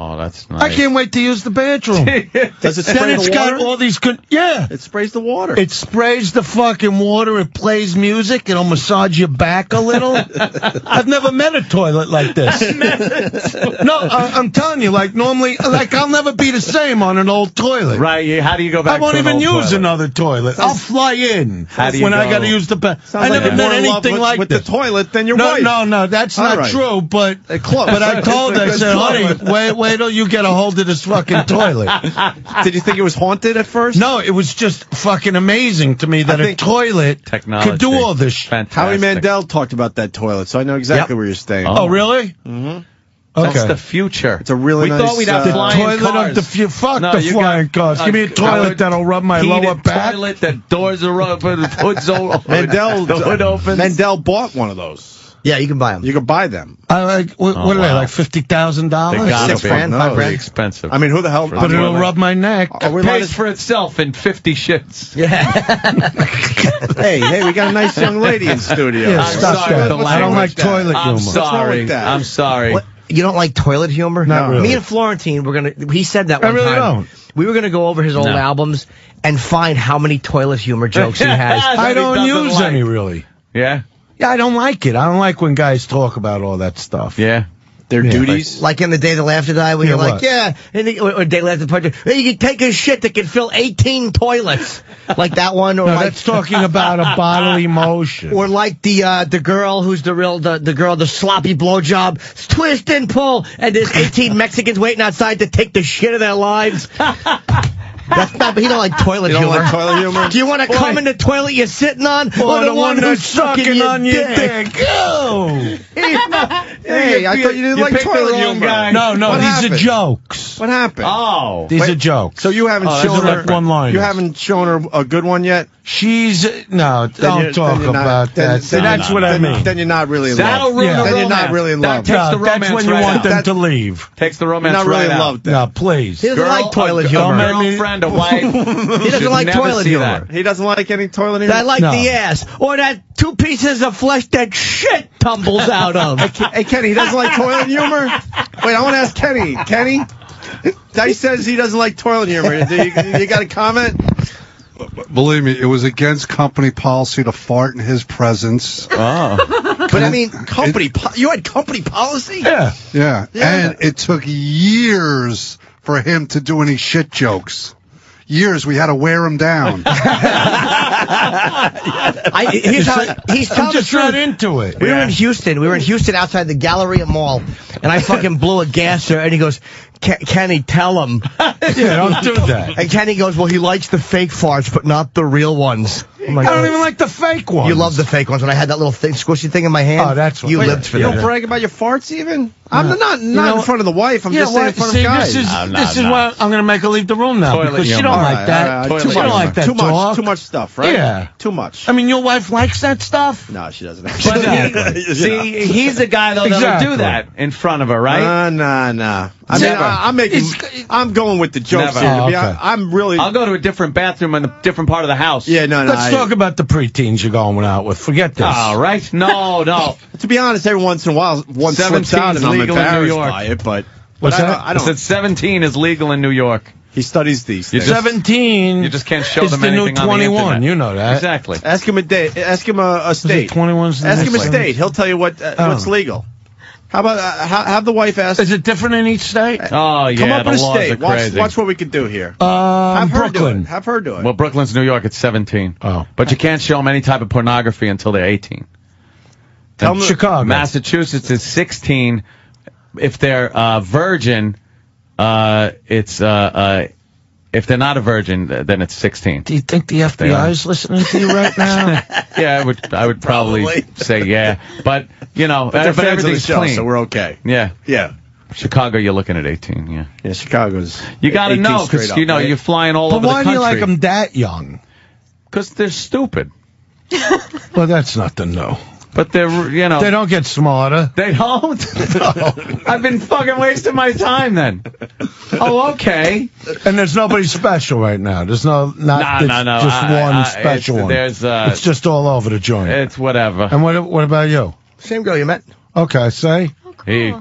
Oh, that's nice. I can't wait to use the bathroom. Does it Then spray it's the got water? all these yeah. It sprays the water. It sprays the fucking water. It plays music. It'll massage your back a little. I've never met a toilet like this. No, I'm telling you, like normally, like I'll never be the same on an old toilet. Right. How do you go back I won't to an even old use toilet? another toilet. I'll fly in How do you when I go? got to use the bathroom. I Sounds like never you're met more in love anything with, like with this. the toilet than your No, wife. no, that's All not right. true. But They're close. But I told her, I It's a said, good honey, wait till you get a hold of this fucking toilet. Did you think it was haunted at first? No, it was just fucking amazing to me that a toilet Technology. could do all this shit. Fantastic. Howie Mandel talked about that toilet, so I know exactly where you're staying. Oh, really? Mm-hmm. Okay. That's the future. It's a really we nice. thought we'd have The flying toilet cars. of the future. Fuck No, the you flying got cars. Give me a toilet that'll rub my heated lower back. Toilet that doors are open, the hood's open. Mandel, the hood opens. Mandel bought one of those. Yeah, you can buy them. You could buy them. I like. What are they wow. like? $50,000? They gotta $6 be. grand, $5 grand. Expensive. I mean, who the hell? But it'll rub my neck. Are we It allowed pays to- for itself in 50 shits. hey, we got a nice young lady in studio. Yeah, I'm stop sorry, that. the I don't like language. toilet I'm humor. What's wrong sorry. with that? I'm sorry. What? You don't like toilet humor? Not really. Me and Florentine, he said that I one really time. don't. We were going to go over his old No. albums and find how many toilet humor jokes he has. I he don't doesn't use like. any really. Yeah? Yeah, I don't like it. I don't like when guys talk about all that stuff. Yeah. Their Yeah. duties. Like in The Day That Laughter Died, when Yeah, you're like, what? yeah, or Day That Laughter Died, hey, you can take a shit that can fill 18 toilets. Like that one, or No, like... that's talking about a bodily motion. Or like the girl who's the sloppy blowjob, twist and pull, and there's 18 Mexicans waiting outside to take the shit of their lives. That's not. He don't like toilet You don't humor. like toilet humor? Do you want to come in the toilet you're sitting on, or the one who's sucking on your dick. Oh. Hey, I thought you didn't like picked the toilet wrong humor. guy. No, What these happened? are jokes. What happened? Oh. These Wait, are jokes. So you haven't Oh, shown those are her like one-liners. You haven't shown her a good one yet. She's no. Then Don't you're- talk then you're not- about then- that. then- That's what I then- mean. Then you're not really in That'll love. ruin Yeah. the Then romance. you're not really in That love. takes No, the romance that's when you right want out. them to leave. Takes the You're romance not really right in out. love. Then. No, please. He doesn't like toilet a humor. girlfriend, a wife. He doesn't like toilet humor. He doesn't like any toilet humor. I like No. the ass, or that 2 pieces of flesh that shit tumbles out of. Hey, Kenny, he doesn't like toilet humor? Wait, I want to ask Kenny. Kenny? Dice says he doesn't like toilet humor. You got a comment? Believe me, it was against company policy to fart in his presence. Oh. But I mean, You had company policy? Yeah. Yeah. And it took years for him to do any shit jokes. Years, we had to wear him down. he's telling I'm the just not truth. into it. We were in Houston. We were in Houston outside the Galleria Mall, and I fucking blew a gasser, and he goes, Kenny, tell him. Yeah, don't do that. And Kenny goes, well, he likes the fake farts, but not the real ones. I'm like, I don't even like the fake ones. you love the fake ones. When I had that little thing, squishy thing in my hand, Oh, that's what- you Wait, lived for You that. don't brag about your farts even? I'm not know- in front of the wife. I'm Yeah, just saying in what? front See, of guys. this is why I'm going to make her leave the room now. Toilet Because she humor. don't All like right, that. all right. Toilet She don't humor. like that Too much. talk. Too much stuff, right? Yeah. Too much. I mean, your wife likes that stuff? No, she doesn't. But see, he's the guy, though, that'll Exactly. do that in front of her, right? Nah. I'm going with the jokes Never. here. Oh, okay. I'm really. I'll go to a different bathroom in a different part of the house. Yeah, no. Let's talk about the preteens you're going out with. Forget this. All right. No. To be honest, every once in a while, one slips 17 out, is and I'm legal in New embarrassed York. by it. But What's I that? I don't. I said 17 is legal in New York. He studies these You things. just- 17. You just can't show is them the new anything on the 21. internet. You know that. Exactly. Ask him a day. Ask him a state. 21's Ask him a next state. He'll tell you what's legal. How about have the wife ask? Is it different in each state? Oh, yeah, Come up the with a laws state. are crazy. Watch what we can do here. Have her do Brooklyn. it. Have her do it. Well, Brooklyn's New York. It's 17. Oh. But you can't show them any type of pornography until they're 18. Tell And them Chicago. Massachusetts is 16. If they're virgin, it's if they're not a virgin, then it's 16. Do you think the FBI is listening to you right now? Yeah, I would probably say yeah. But you know, But they're but fans of the everything's show, clean. so we're okay. Yeah. Yeah. Chicago, you're looking at 18. Yeah. Yeah. Chicago's. You got to 18 know because straight you up, know right? you're flying all But over the why do country. you like them that young? Because they're stupid. Well, that's nothing new. But they're, you know. They don't get smarter. They don't? I've been fucking wasting my time then. Oh, okay. And there's nobody special right now. There's no, No. just one special one. There's, it's just all over the joint. It's whatever. And what about you? Same girl you met. Okay, say. Oh, cool. He,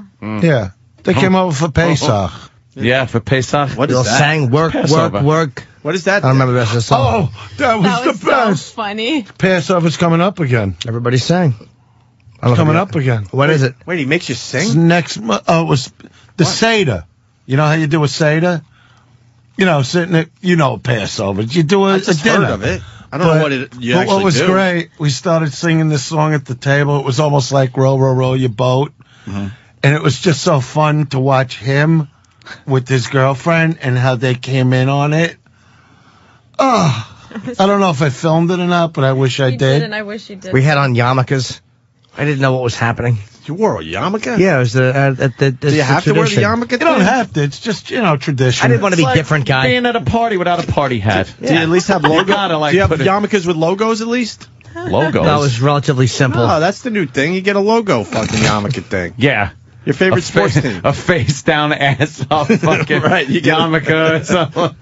Yeah. They came over for Pesach. yeah, for Pesach. What They all is that? sang work, Passover. work. What is that? I don't remember the rest of the song. Oh, that was the best. funny. Passover's coming up again. Everybody sang. I don't know Coming if up again. What is it? Wait, he makes you It's sing? next month. Oh, it was the Seder. You know how you do a Seder? You know, sitting at, Passover. You do a I just dinner. heard of it. I don't know what you But actually what was do. great, we started singing this song at the table. It was almost like Row, Row, Row Your Boat. Mm-hmm. And it was just so fun to watch him with his girlfriend and how they came in on it. Oh, I don't know if I filmed it or not, but I wish I You did. and I wish you did. We had on yarmulkes. I didn't know what was happening. You wore a yarmulke? Yeah, it was the Do you have to wear the yarmulke? You don't have to. It's just, tradition. I didn't want to be It's like different, guy. Being at a party without a party hat. Do you at least have logos? gotta, like, Do you have put it- yarmulkes with logos at least? Logos. No, it was relatively simple. Oh, that's the new thing. You get a logo fucking yarmulke thing. Yeah. Your favorite sports team. A face down, ass up, fucking Right, you get yarmulke or something.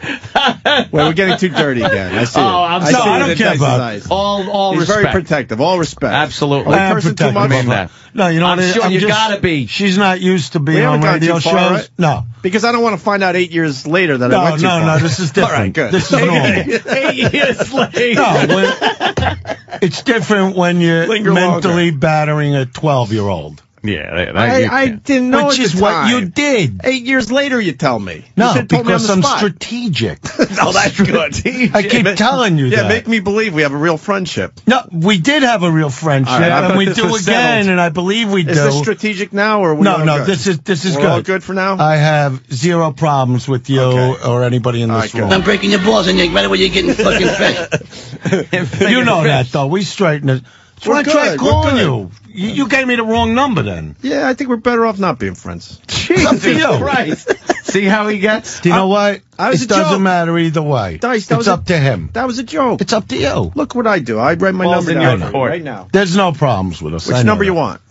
Wait, we're getting too dirty again. I see. Oh, it. I'm I sorry. see I it don't in care Dice's about eyes. All He's respect. very protective. All respect. Absolutely. Are we cursing too much? I mean that. No, you know I'm what? sure you just- gotta be. She's not used to being We on haven't gone radio too shows. far, right? No. Because I don't want to find out 8 years later that I went too far. No, this is different. All right, good. This is normal. 8 years later. No, it's different when you're Linger mentally battering a 12-year-old. Yeah, I didn't know Which at is the what time. you did. 8 years later, you tell me. You No, should've told me on because the I'm spot. strategic. Oh, that's good. I keep telling you Yeah, that. make me believe we have a real friendship. No, we did have a real friendship, All right, I and thought we this do was again, settled. and I believe we do. Is this strategic now, or are we all No, good? this is We're good. all good for now? I have zero problems with you Okay. or anybody in All this right, room. good. I'm breaking your balls and you right away you're getting fucking fed. You know that, though. We straighten it. That's why I We're tried good, we're calling good. you. You gave me the wrong number then. Yeah, I think we're better off not being friends. Up to you. Christ. See how he gets? Do you know what? I was It a doesn't joke. matter either way. Dice, that It's was a- up to him. That was a joke. It's up to you. Look what I do. I write my Balls number in down your for you court. right now. There's no problems with us. I Which know number you that. want?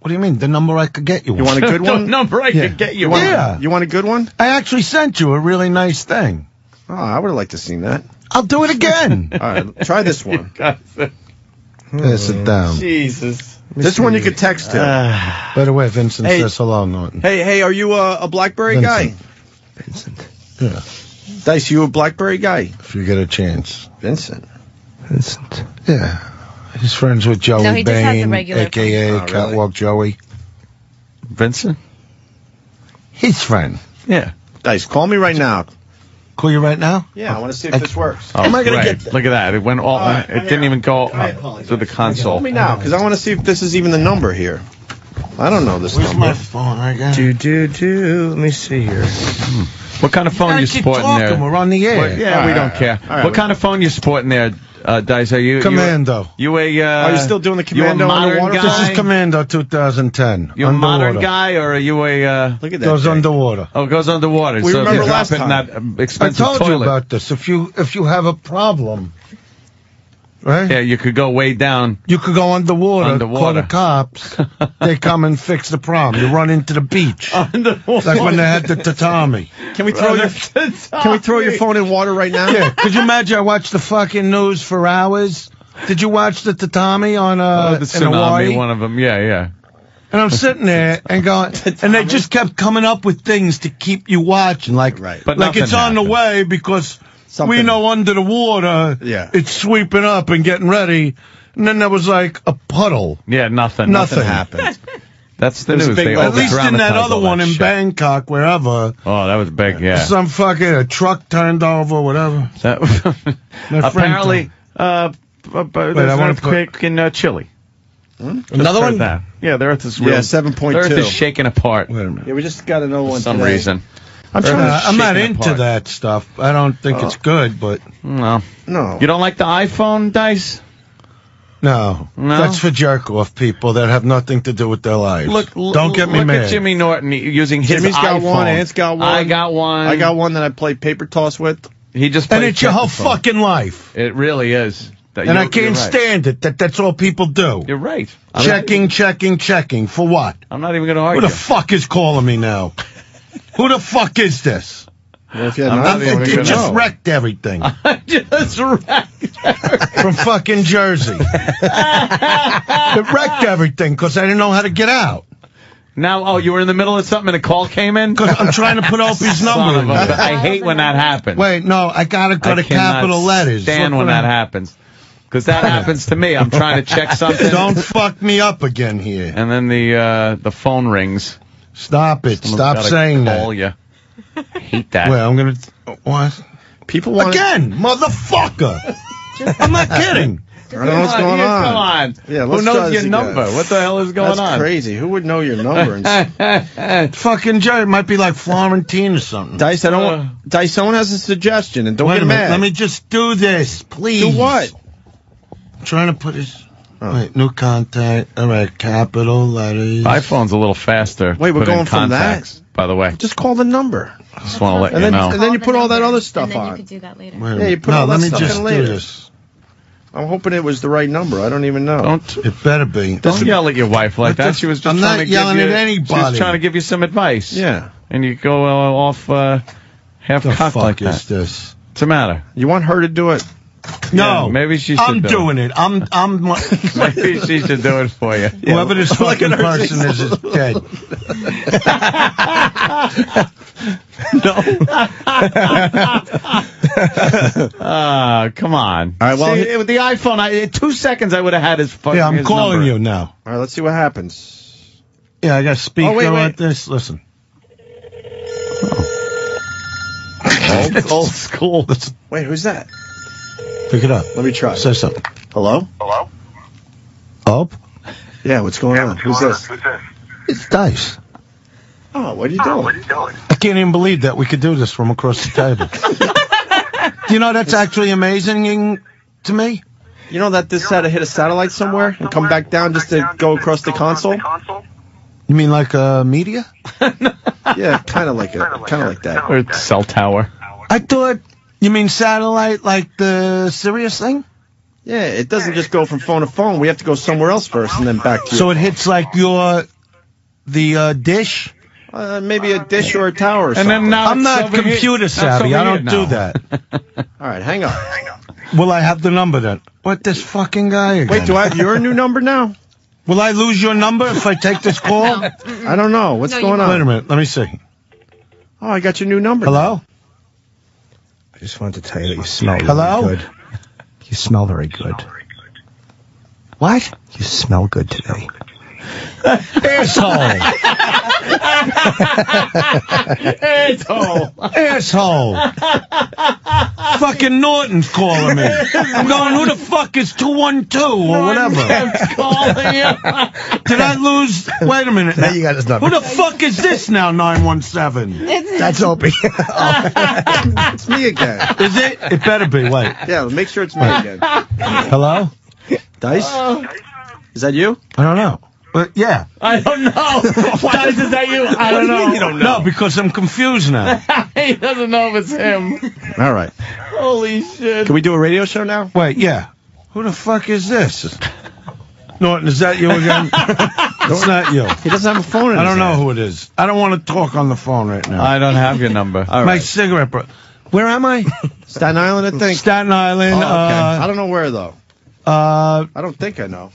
What do you mean? The number I could get you. You want a good one? Number I could get you. Yeah. You want a good one? I actually sent you a really nice thing. Oh, I would have liked to seen that. I'll do it again. All right, try this one. Sit down. Jesus. This one you could text to. By the way, Vincent Hey. says hello, Norton. Hey, are you a BlackBerry guy? Vincent. Yeah, Dice, you a BlackBerry guy? if you get a chance. Vincent. Vincent. Yeah. He's friends with Joey No, he just has the Bain, regular a.k.a. phone. Oh, really? Catwalk Joey. Vincent? His friend. Yeah. Dice, call me right now. Call you right now? Yeah, I want to see if this works. Oh, Am I gonna right. get that? Look at that. It went all. right, it didn't even go through the console. Call me now, because I want to see if this is even the number here. I don't know this Where's number. my phone? I got Let me see here. What kind of phone you keep sporting talking. there? We're on the air. Well, yeah, All we right, don't all care. right, all right. What kind of phone you sporting there, Dice? Are you Commando. You a? Are you still doing the You a Commando modern underwater? guy? This is Commando 2010. You a modern Underwater. guy, or are you a? Look at that. Goes thing. underwater. Oh, it goes underwater. We so remember if you drop last it in time. that I expensive told toilet. you about this. If you have a problem, Right? Yeah, you could go way down. You could go underwater, call the cops. They come and fix the problem. You run into the beach. Underwater. Like when they had the tatami. Can we throw your phone in water right now? Yeah. Could you imagine I watched the fucking news for hours? Did you watch the tatami on the in tsunami, Hawaii? one of them. Yeah. And I'm sitting there and going, and they just kept coming up with things to keep you watching, like, But like it's on the way because we know under the water, it's sweeping up and getting ready. And then there was like a puddle. Yeah, nothing happened. That's the news. They at least in that over-dramatize other all one that in shit. Bangkok, wherever. Oh, that was big. Yeah. Some fucking a truck turned over, whatever. Apparently, I there's wanna an earthquake in Chile. Another one? That. Yeah, the Earth is 7.2. The Earth is shaking apart. Wait a minute. Yeah, we just got another one For some today. reason. I'm not shaking into apart. that stuff. I don't think it's good, but No. No. You don't like the iPhone, Dice? no. That's for jerk off people that have nothing to do with their lives. Don't get me look mad. at Jimmy Norton using his Jimmy's got iPhone. one, Ant's got one. I got one. I got one that I play paper toss with. He just And plays it's your whole Pepperphone. fucking life. It really is. And I can't stand it. That's all people do. You're right. Checking. For what? I'm not even going to Who argue. the fuck is calling me now? Who the fuck is this? Well, if you had I'm not even It gonna just know. wrecked everything. Just wrecked. From fucking Jersey. It wrecked everything because I didn't know how to get out. Now, you were in the middle of something and a call came in? Because I'm trying to put Opie's number in there. I hate when that happens. Wait, no, I gotta go to capital letters. Stand Look when what that I- happens. Because that happens to me. I'm trying to check something. Don't fuck me up again here. And then the phone rings. Stop it. Someone's Stop gotta saying call that. you. I hate that. Well, I'm gonna. What? People want Again, motherfucker. I'm not kidding. I don't know what's going on. Come on. Yeah, Who let's try knows this your again. number? What the hell is going That's on? crazy. Who would know your number? Fucking Jerry. It might be like Florentine or something. Dice, Dice, someone has a suggestion, and don't Wait get a minute. mad. Let me just do this, please. Do what? I'm trying to put his. Wait, new contact. All right, capital letters. iPhone's a little faster. Wait, we're Put in going from that? contacts, by the way. Just call the number. I just want to let And you then, know. and then you put all that other stuff and then on. you could do that later. Wait a Yeah, minute. you put no, all let that me stuff just in do later. this. I'm hoping it was the right number. I don't even know. It better be. Don't yell at your wife like But that. this- She was just I'm trying not to give yelling you, at She was anybody. trying to give you some advice. Yeah. And you go off half The cocked fuck like is that. this? What's the matter? You want her to do it? No, Yeah, maybe she should I'm do doing it. I'm. Maybe she should do it for you. Whoever this fucking person is dead. Come on. All right, well, See, with the iPhone, in 2 seconds I would have had his fucking Yeah, I'm his calling number. you now. All right, let's see what happens. Yeah, I got speaker Oh, wait. on this. Listen. Old school. Wait, who's that? Pick it up. Let me try. Say something. Hello? Up? Yeah, what's going on? Who's this? It's Dice. Oh, what are you doing? I can't even believe that we could do this from across the table. You know, that's actually amazing to me. You know that this had to hit a satellite somewhere and come back down just to go across the console? You mean like media? Yeah, kind of like that. Or cell tower. I thought, you mean satellite like the Sirius thing? Yeah, it doesn't just go from phone to phone. We have to go somewhere else first and then back to So it hits like the dish? maybe a dish or a tower or something. And then now I'm it's not over here. computer That's savvy. over I here don't now. do that. All right, hang on. Will I have the number then? What, this fucking guy again? Wait, do I have your new number now? Will I lose your number if I take this call? I don't know. What's No, you going won't. Wait a on? minute. Let me see. Oh, I got your new number. Hello? I just wanted to tell you that you smell Hello? really good. You smell very good. What? You smell good today. Asshole. Asshole. Fucking Norton's calling me. I'm going, who the fuck is 212 or whatever? Did I lose? Wait a minute. Now you got his number. Who the fuck is this now, 917? That's Opie. It's me again. Is it? It better be. Wait. Yeah, make sure it's me again. Hello? Dice? Is that you? I don't know. But yeah. I don't know. Dice, is that you? I don't know. You don't know. No, because I'm confused now. He doesn't know if it's him. All right. Holy shit. Can we do a radio show now? Wait, yeah. Who the fuck is this? Norton, is that you again? It's not you. He doesn't have a phone in I his don't know hand. who it is. I don't want to talk on the phone right now. I don't have your number. All My right. cigarette, bro. Where am I? Staten Island, I think. Staten Island. Oh, okay. I don't know where, though. I don't think I know.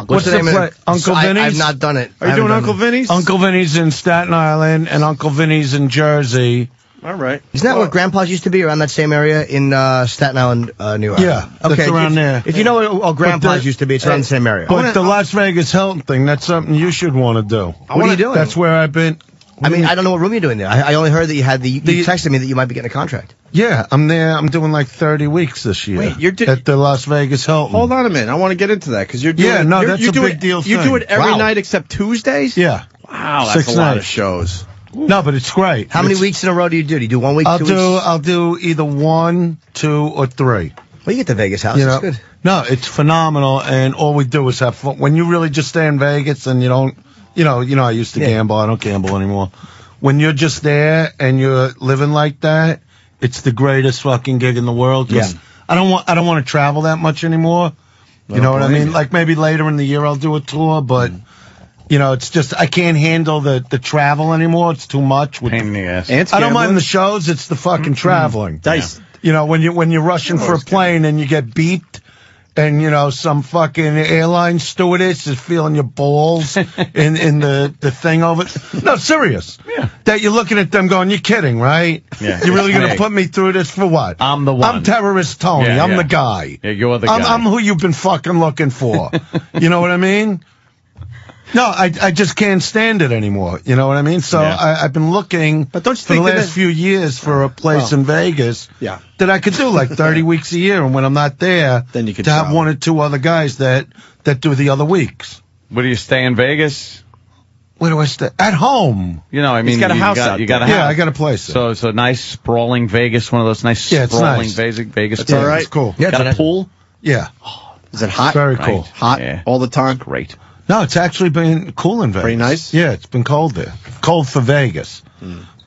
What's the play? Uncle Vinny's? I've not done it. Are you doing Uncle Vinny's? Uncle Vinny's in Staten Island and Uncle Vinny's in Jersey. All right. Isn't that where Grandpa's used to be, around that same area in Staten Island, New York? Yeah, that's around there. If you know where Grandpa's used to be, it's around the same area. But the Las Vegas Hilton thing, that's something you should want to do. What are you doing? That's where I've been. I mean, I don't know what room you're doing there. I only heard that you had you texted me that you might be getting a contract. Yeah, I'm there. I'm doing like 30 weeks this year. Wait, you're at the Las Vegas Hilton. Hold on a minute. I want to get into that because you're doing. Yeah, no, you're, that's you a do big it, deal You thing. do it every Wow. night except Tuesdays. Yeah. Wow, that's 6 a lot nights. of shows. No, but it's great. How many weeks in a row do you do? Do you do 1 week, I'll 2 do. weeks? I'll do either 1, 2, or 3. Well, you get the Vegas house. You know, It's good. no, it's phenomenal, and all we do is have fun. When you really just stay in Vegas and you don't, I used to gamble. I don't gamble anymore. When you're just there and you're living like that, it's the greatest fucking gig in the world. 'Cause I don't want to travel that much anymore. You know what I mean? Like maybe later in the year I'll do a tour, but it's just I can't handle the travel anymore. It's too much. Pain in the ass. I don't mind the shows. It's the fucking traveling. Dice. When you're rushing for a plane and you get beeped, and some fucking airline stewardess is feeling your balls in the thing over. No, serious. Yeah. That you're looking at them going, you're kidding, right? Yeah. You're really gonna Hey. put me through this for what? I'm the one. I'm terrorist Tony. Yeah, I'm yeah. the guy. Yeah, you're the guy. I'm who you've been fucking looking for. You know what I mean? No, I just can't stand it anymore. You know what I mean? So I've been looking But don't you for the think that last few years for a place in Vegas that I could do like 30 weeks a year. And when I'm not there, Then you could to have travel. 1 or 2 other guys that do the other weeks. Where do you stay in Vegas? Where do I stay? At home. I mean, He's got a house out You got a Yeah, house. I got a place there. So nice sprawling Vegas, one of those nice Yeah, it's sprawling nice. Vegas. That's all right. It's cool. Yeah, Got a it's pool? Yeah. Is it hot? Very Right. cool. Hot Yeah. all the time. Great. No, it's actually been cool in Vegas. Pretty nice? Yeah, it's been cold there. Cold for Vegas.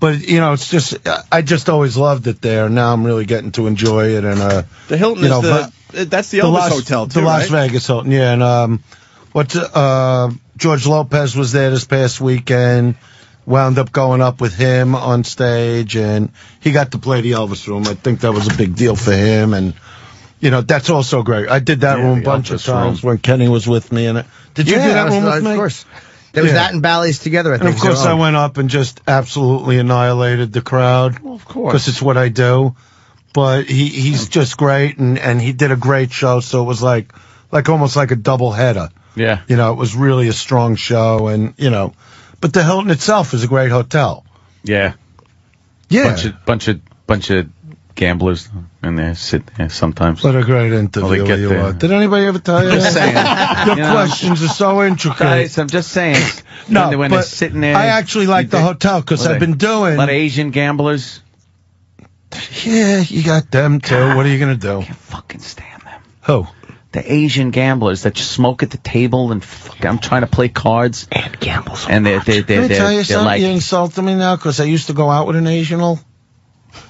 But, it's just, I just always loved it there. Now I'm really getting to enjoy it. And, The Hilton is that's the Elvis Hotel too, The Las right? Vegas Hilton, yeah. And, George Lopez was there this past weekend. Wound up going up with him on stage, and he got to play the Elvis room. I think that was a big deal for him. And, that's also great. I did that room a the bunch of Elvis times room. when Kenny was with me. And did you do that room with me? Of course. There was that and Bally's together, I And think. of course, I went up and just absolutely annihilated the crowd. Well, of course. Because it's what I do. But he's just great, and he did a great show, so it was like almost like a double header. Yeah. It was really a strong show, and, but the Hilton itself is a great hotel. Yeah. Yeah. Bunch of gamblers in there sit there sometimes. What a great interview get you there. are. Did anybody ever tell you Just that? saying. Your questions are so intricate. Guys, I'm just saying. No, when but they're sitting there. I actually like the hotel because I've been doing. A lot of Asian gamblers. Yeah, you got them too. What are you gonna do? I can't fucking stand them. Who? The Asian gamblers that just smoke at the table and I'm trying to play cards. And gambles. And they're Can I tell you they're something? like You insulted me now because I used to go out with an Asianal.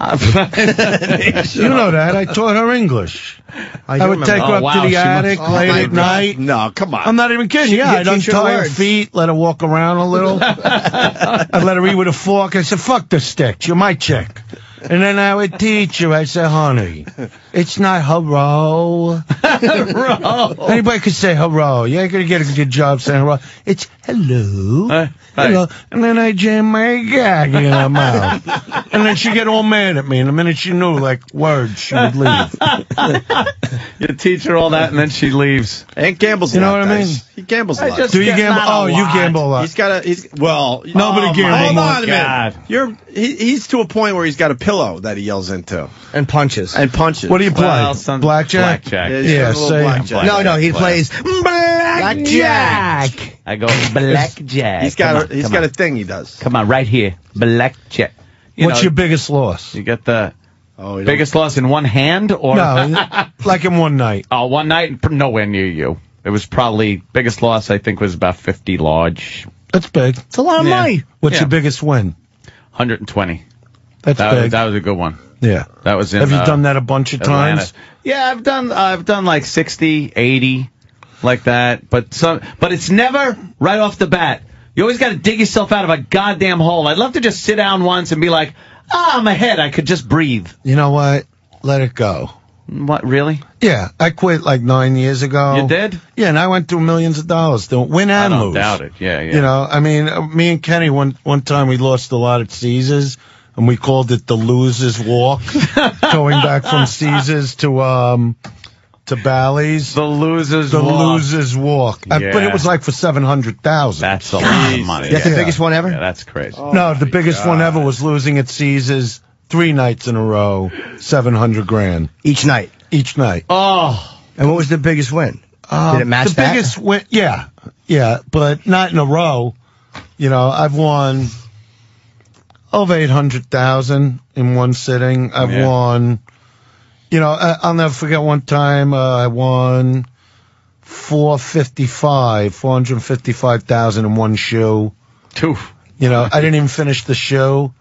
You know that. I taught her English. I would take her Oh, up wow, to she the attic must- late my at God. night. No, come on. I'm not even kidding. Yeah, I'd teach her the untie her words. feet, let her walk around a little. I'd let her eat with a fork. I said, fuck the sticks. You're my chick. And then I would teach her. I said, honey, it's not hello. Anybody could say hello. You ain't going to get a good job saying hello. It's hello. Hello. And then I jam my gag in her mouth. And then she'd get all mad at me. And the minute she knew, like, words, she would leave. you teach her all that and then she leaves. And gambles a You know lot, what I mean? guys. He gambles a lot. Do you gamble? Oh, you gamble a lot. He's got Nobody hold gambles. on a minute. He's to a point where he's got a pillow that he yells into. And punches. And punches. What do you play? Well, Blackjack? Blackjack. Yeah, he's got a little say- blackjack. No, he plays blackjack. I go blackjack. He's got a thing he does. Come on, right here. Blackjack. What's your biggest loss? You get the Oh, you biggest loss in one hand or No, like in one night. Oh, one night nowhere near you. It was probably biggest loss I think was about 50 large. That's big. It's a lot of money. What's Yeah. your biggest win? 120. That's that big. was a good one. Yeah. That was in. Have you done that a bunch of Atlanta. times? Yeah, I've done like 60, 80, like that. But it's never right off the bat. You always got to dig yourself out of a goddamn hole. I'd love to just sit down once and be like, I'm ahead. I could just breathe. You know what? Let it go. What, really? Yeah, I quit like 9 years ago. You did? Yeah, and I went through millions of dollars to win and I don't lose. doubt it. Yeah. You know, I mean, me and Kenny, one time we lost a lot at Caesars, and we called it the Losers Walk, going back from Caesars to Bally's. The Losers The Walk. Losers Walk. Yeah. But it was like for $700,000. That's a lot of money. That's the biggest one ever? Yeah, that's crazy. No, the biggest one ever was losing at Caesars 3 nights in a row, $700,000 Each night. each night. Oh. And what was the biggest win? Did it match the that? biggest win? Yeah, but not in a row. You know, I've won over 800,000 in one sitting. I've won. You know, I'll never forget one time I won 455,000 in one shoe. Oof. You know, I didn't even finish the shoe.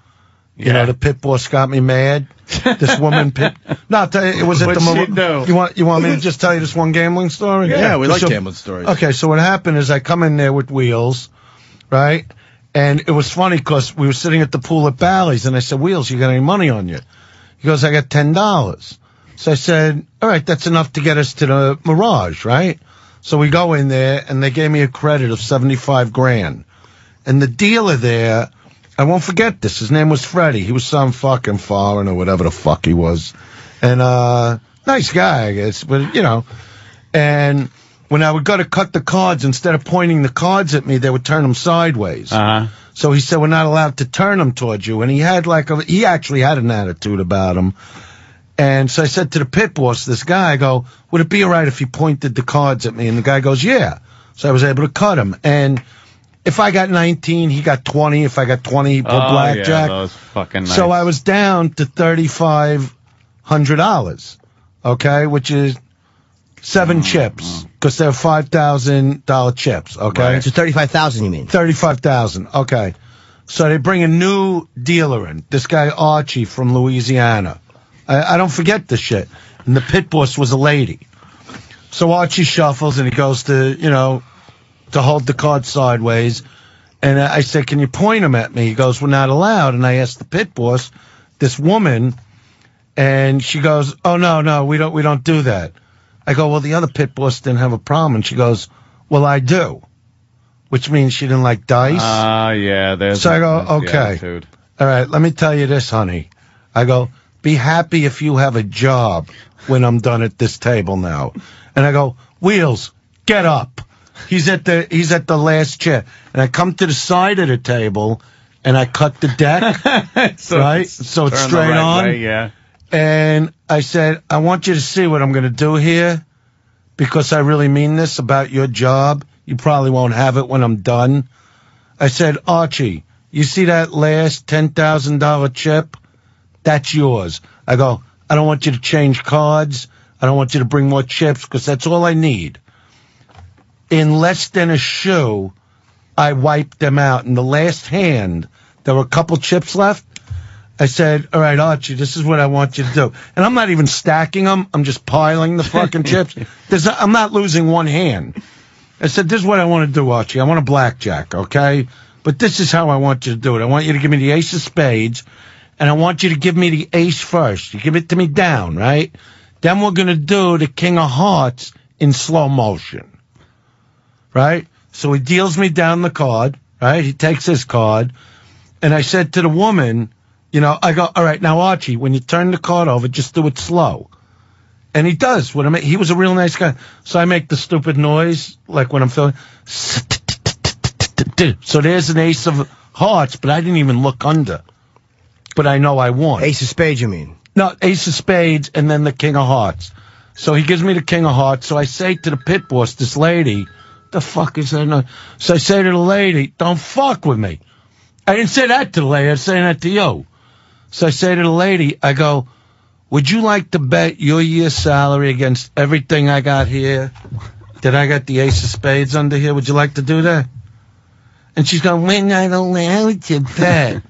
You know, the pit boss got me mad. This woman pit. No, I'll tell you, it was at What'd the she do? You want me to just tell you this one gambling story? Yeah, we like So- gambling stories. Okay, so what happened is I come in there with Wheels, right? And it was funny because we were sitting at the pool at Bally's, and I said, Wheels, you got any money on you? He goes, I got $10. So I said, all right, that's enough to get us to the Mirage, right? So we go in there, and they gave me a credit of $75,000. And the dealer there, I won't forget this. His name was Freddie. He was some fucking foreigner or whatever the fuck he was. And, nice guy, I guess. But, you know, and when I would go to cut the cards, instead of pointing the cards at me, they would turn them sideways. Uh-huh. So he said, we're not allowed to turn them towards you. And he actually had an attitude about him. And so I said to the pit boss, this guy, I go, would it be all right if he pointed the cards at me? And the guy goes, yeah. So I was able to cut him. And if I got 19, he got 20. If I got 20, he put blackjack. Yeah, those fucking nice. So I was down to $3,500, okay, which is 7 chips, because they're $5,000 chips, okay? So 35,000, you mean? 35,000, okay. So they bring a new dealer in, this guy Archie from Louisiana. I don't forget this shit. And the pit boss was a lady. So Archie shuffles and he goes to, you know, to hold the card sideways. And I said, can you point him at me? He goes, we're not allowed. And I asked the pit boss, this woman, and she goes, oh, no, we don't do that. I go, well, the other pit boss didn't have a problem. And she goes, well, I do. Which means she didn't like dice. Yeah, there's. So I go, that's the okay. attitude. All right, let me tell you this, honey. I go, be happy if you have a job when I'm done at this table now. And I go, Wheels, get up. He's at the last chair. And I come to the side of the table and I cut the deck. right? So it's Turn the straight right on. way, yeah. And I said, I want you to see what I'm going to do here because I really mean this about your job. You probably won't have it when I'm done. I said, Archie, you see that last $10,000 chip? That's yours. I go, I don't want you to change cards. I don't want you to bring more chips because that's all I need. In less than a shoe, I wiped them out. In the last hand, there were a couple chips left. I said, all right, Archie, this is what I want you to do. And I'm not even stacking them. I'm just piling the fucking chips. I'm not losing one hand. I said, this is what I want to do, Archie. I want a blackjack, okay? But this is how I want you to do it. I want you to give me the ace of spades, and I want you to give me the ace first. You give it to me down, right? Then we're going to do the king of hearts in slow motion, right? So he deals me down the card, right? He takes his card, and I said to the woman, you know, I go, all right, now, Archie, when you turn the card over, just do it slow. And he does. He was a real nice guy. So I make the stupid noise, like when I'm feeling. So there's an ace of hearts, but I didn't even look under. But I know I won. Ace of spades, you mean? No, ace of spades and then the king of hearts. So he gives me the king of hearts. So I say to the pit boss, this lady, the fuck is that? No. So I say to the lady, don't fuck with me. I didn't say that to the lady. I was saying that to you. So I say to the lady, I go, would you like to bet your year's salary against everything I got here that I got the ace of spades under here? Would you like to do that? And she's going, we're not allowed to bet.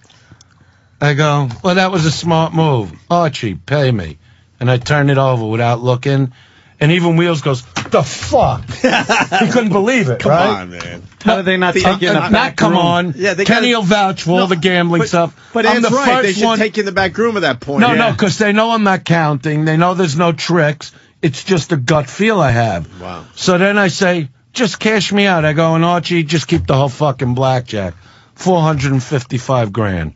I go, well, that was a smart move. Archie, pay me. And I turned it over without looking. And even Wheels goes, the fuck? He couldn't believe it, Come right? on, man. How did they not take you in the back Not come room? on. Yeah, they Kenny gotta- will vouch for all the gambling stuff. But I'm that's the right. They first should one. take you in the back room at that point. No, no, because they know I'm not counting. They know there's no tricks. It's just a gut feel I have. Wow. So then I say, just cash me out. I go, and Archie, just keep the whole fucking blackjack. $455,000.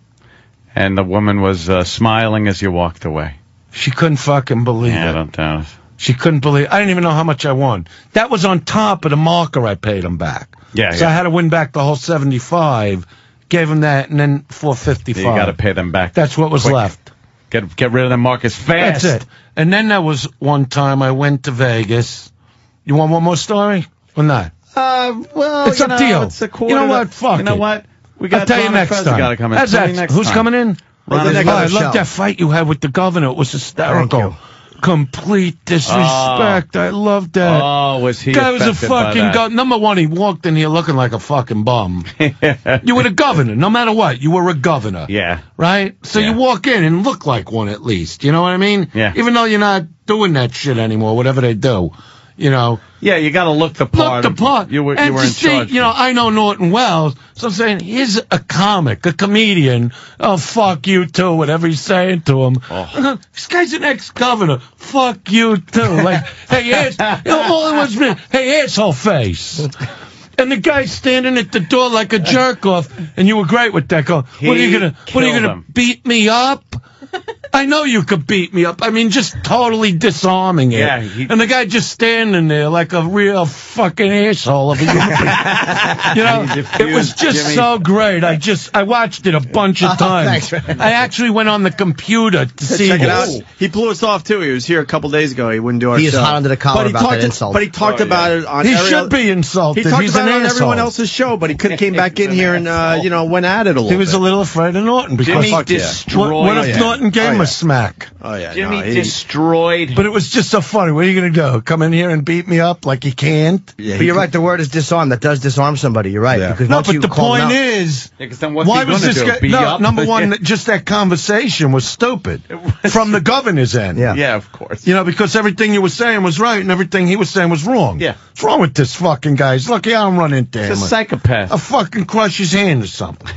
And the woman was smiling as you walked away. She couldn't fucking believe Yeah, I it. don't doubt it. She couldn't believe. I didn't even know how much I won. That was on top of the marker I paid him back. Yeah, So I had to win back the whole 75. Gave him that, and then 455. You got to pay them back. That's what was quick. left. Get rid of them markers fast. That's it. And then there was one time I went to Vegas. You want one more story or not? Well, It's up to you. It's a quarter. You know what? Fuck You know it. what? We got I'll tell you Ron next Fez time. Got to come in. That's Tell me that. next Who's time. coming in? Well, the Oh, next I show. love that fight you had with the governor. It was hysterical. Complete disrespect. I loved that. Oh, was he Guy was a affected by fucking that? governor. Number one, he walked in here looking like a fucking bum. You were the governor. No matter what, you were a governor. Yeah. Right? So Yeah. you walk in and look like one at least. You know what I mean? Yeah. Even though you're not doing that shit anymore, whatever they do. You know? Yeah, you got to look the part. Look the part. You were and in to see, charge. you know, I know Norton Wells, so I'm saying he's a comic, a comedian. Oh, fuck you too, whatever he's saying to him. Oh. This guy's an ex-governor. Fuck you too. Like, hey, all it was me. Hey, asshole face. And the guy's standing at the door like a jerk off, and you were great with that. Going, what are you gonna killed him. beat me up? I know you could beat me up. I mean, just totally disarming it. Yeah, And the guy just standing there like a real fucking asshole of a human being. You know, it was just Jimmy. so great. I watched it a bunch of times. thanks, man. I actually went on the computer to see Check it out. this. He blew us off too. He was here a couple days ago. He wouldn't do our He is show. hot under the collar But he about talked that insult. But he talked about it on. He every should other- be insulted. He talked He's about an it on asshole. everyone else's show, but he came back in here and went at it a little. He was a little afraid of Norton because Jimmy Fuck yeah. destroyed. what if Norton gave him a smack? Oh yeah, Jimmy no, he- destroyed. But it was just so funny. What are you going to do? Come in here and beat me up like he can't? Yeah, But you're right, the word is disarm. That does disarm somebody. You're right. Yeah. Because No, once but you the call them point out- is, Yeah, 'cause then what's why he was gonna this do? guy? Beat No, up? number one, just that conversation was stupid from the governor's end. Yeah. Yeah, of course. You know, because everything you were saying was right and everything he was saying was wrong. Yeah. What's wrong with this fucking guy? He's lucky I don't run into him. He's a psychopath. I'll fucking crush his hand or something.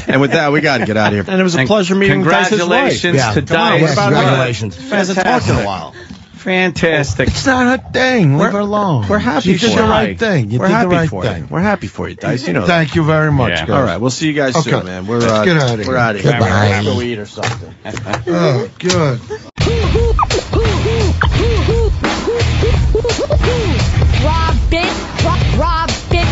And with that, we got to get out of here. And it was a And pleasure meeting Dice's wife. Congratulations Yeah. to Come on, Dice. what about congratulations. She hasn't talked in a while. Fantastic. It's not her thing. Leave her alone. We're happy You did for the you. right thing. You We're did happy the right for thing. you. We're happy for you, Dice. You know. Thank you very much, Yeah. guys. All right, we'll see you guys Okay. soon, man. Let's get out of here. We're out of here. Goodbye. We're gonna go eat or something. Oh, good. Robin, Robin,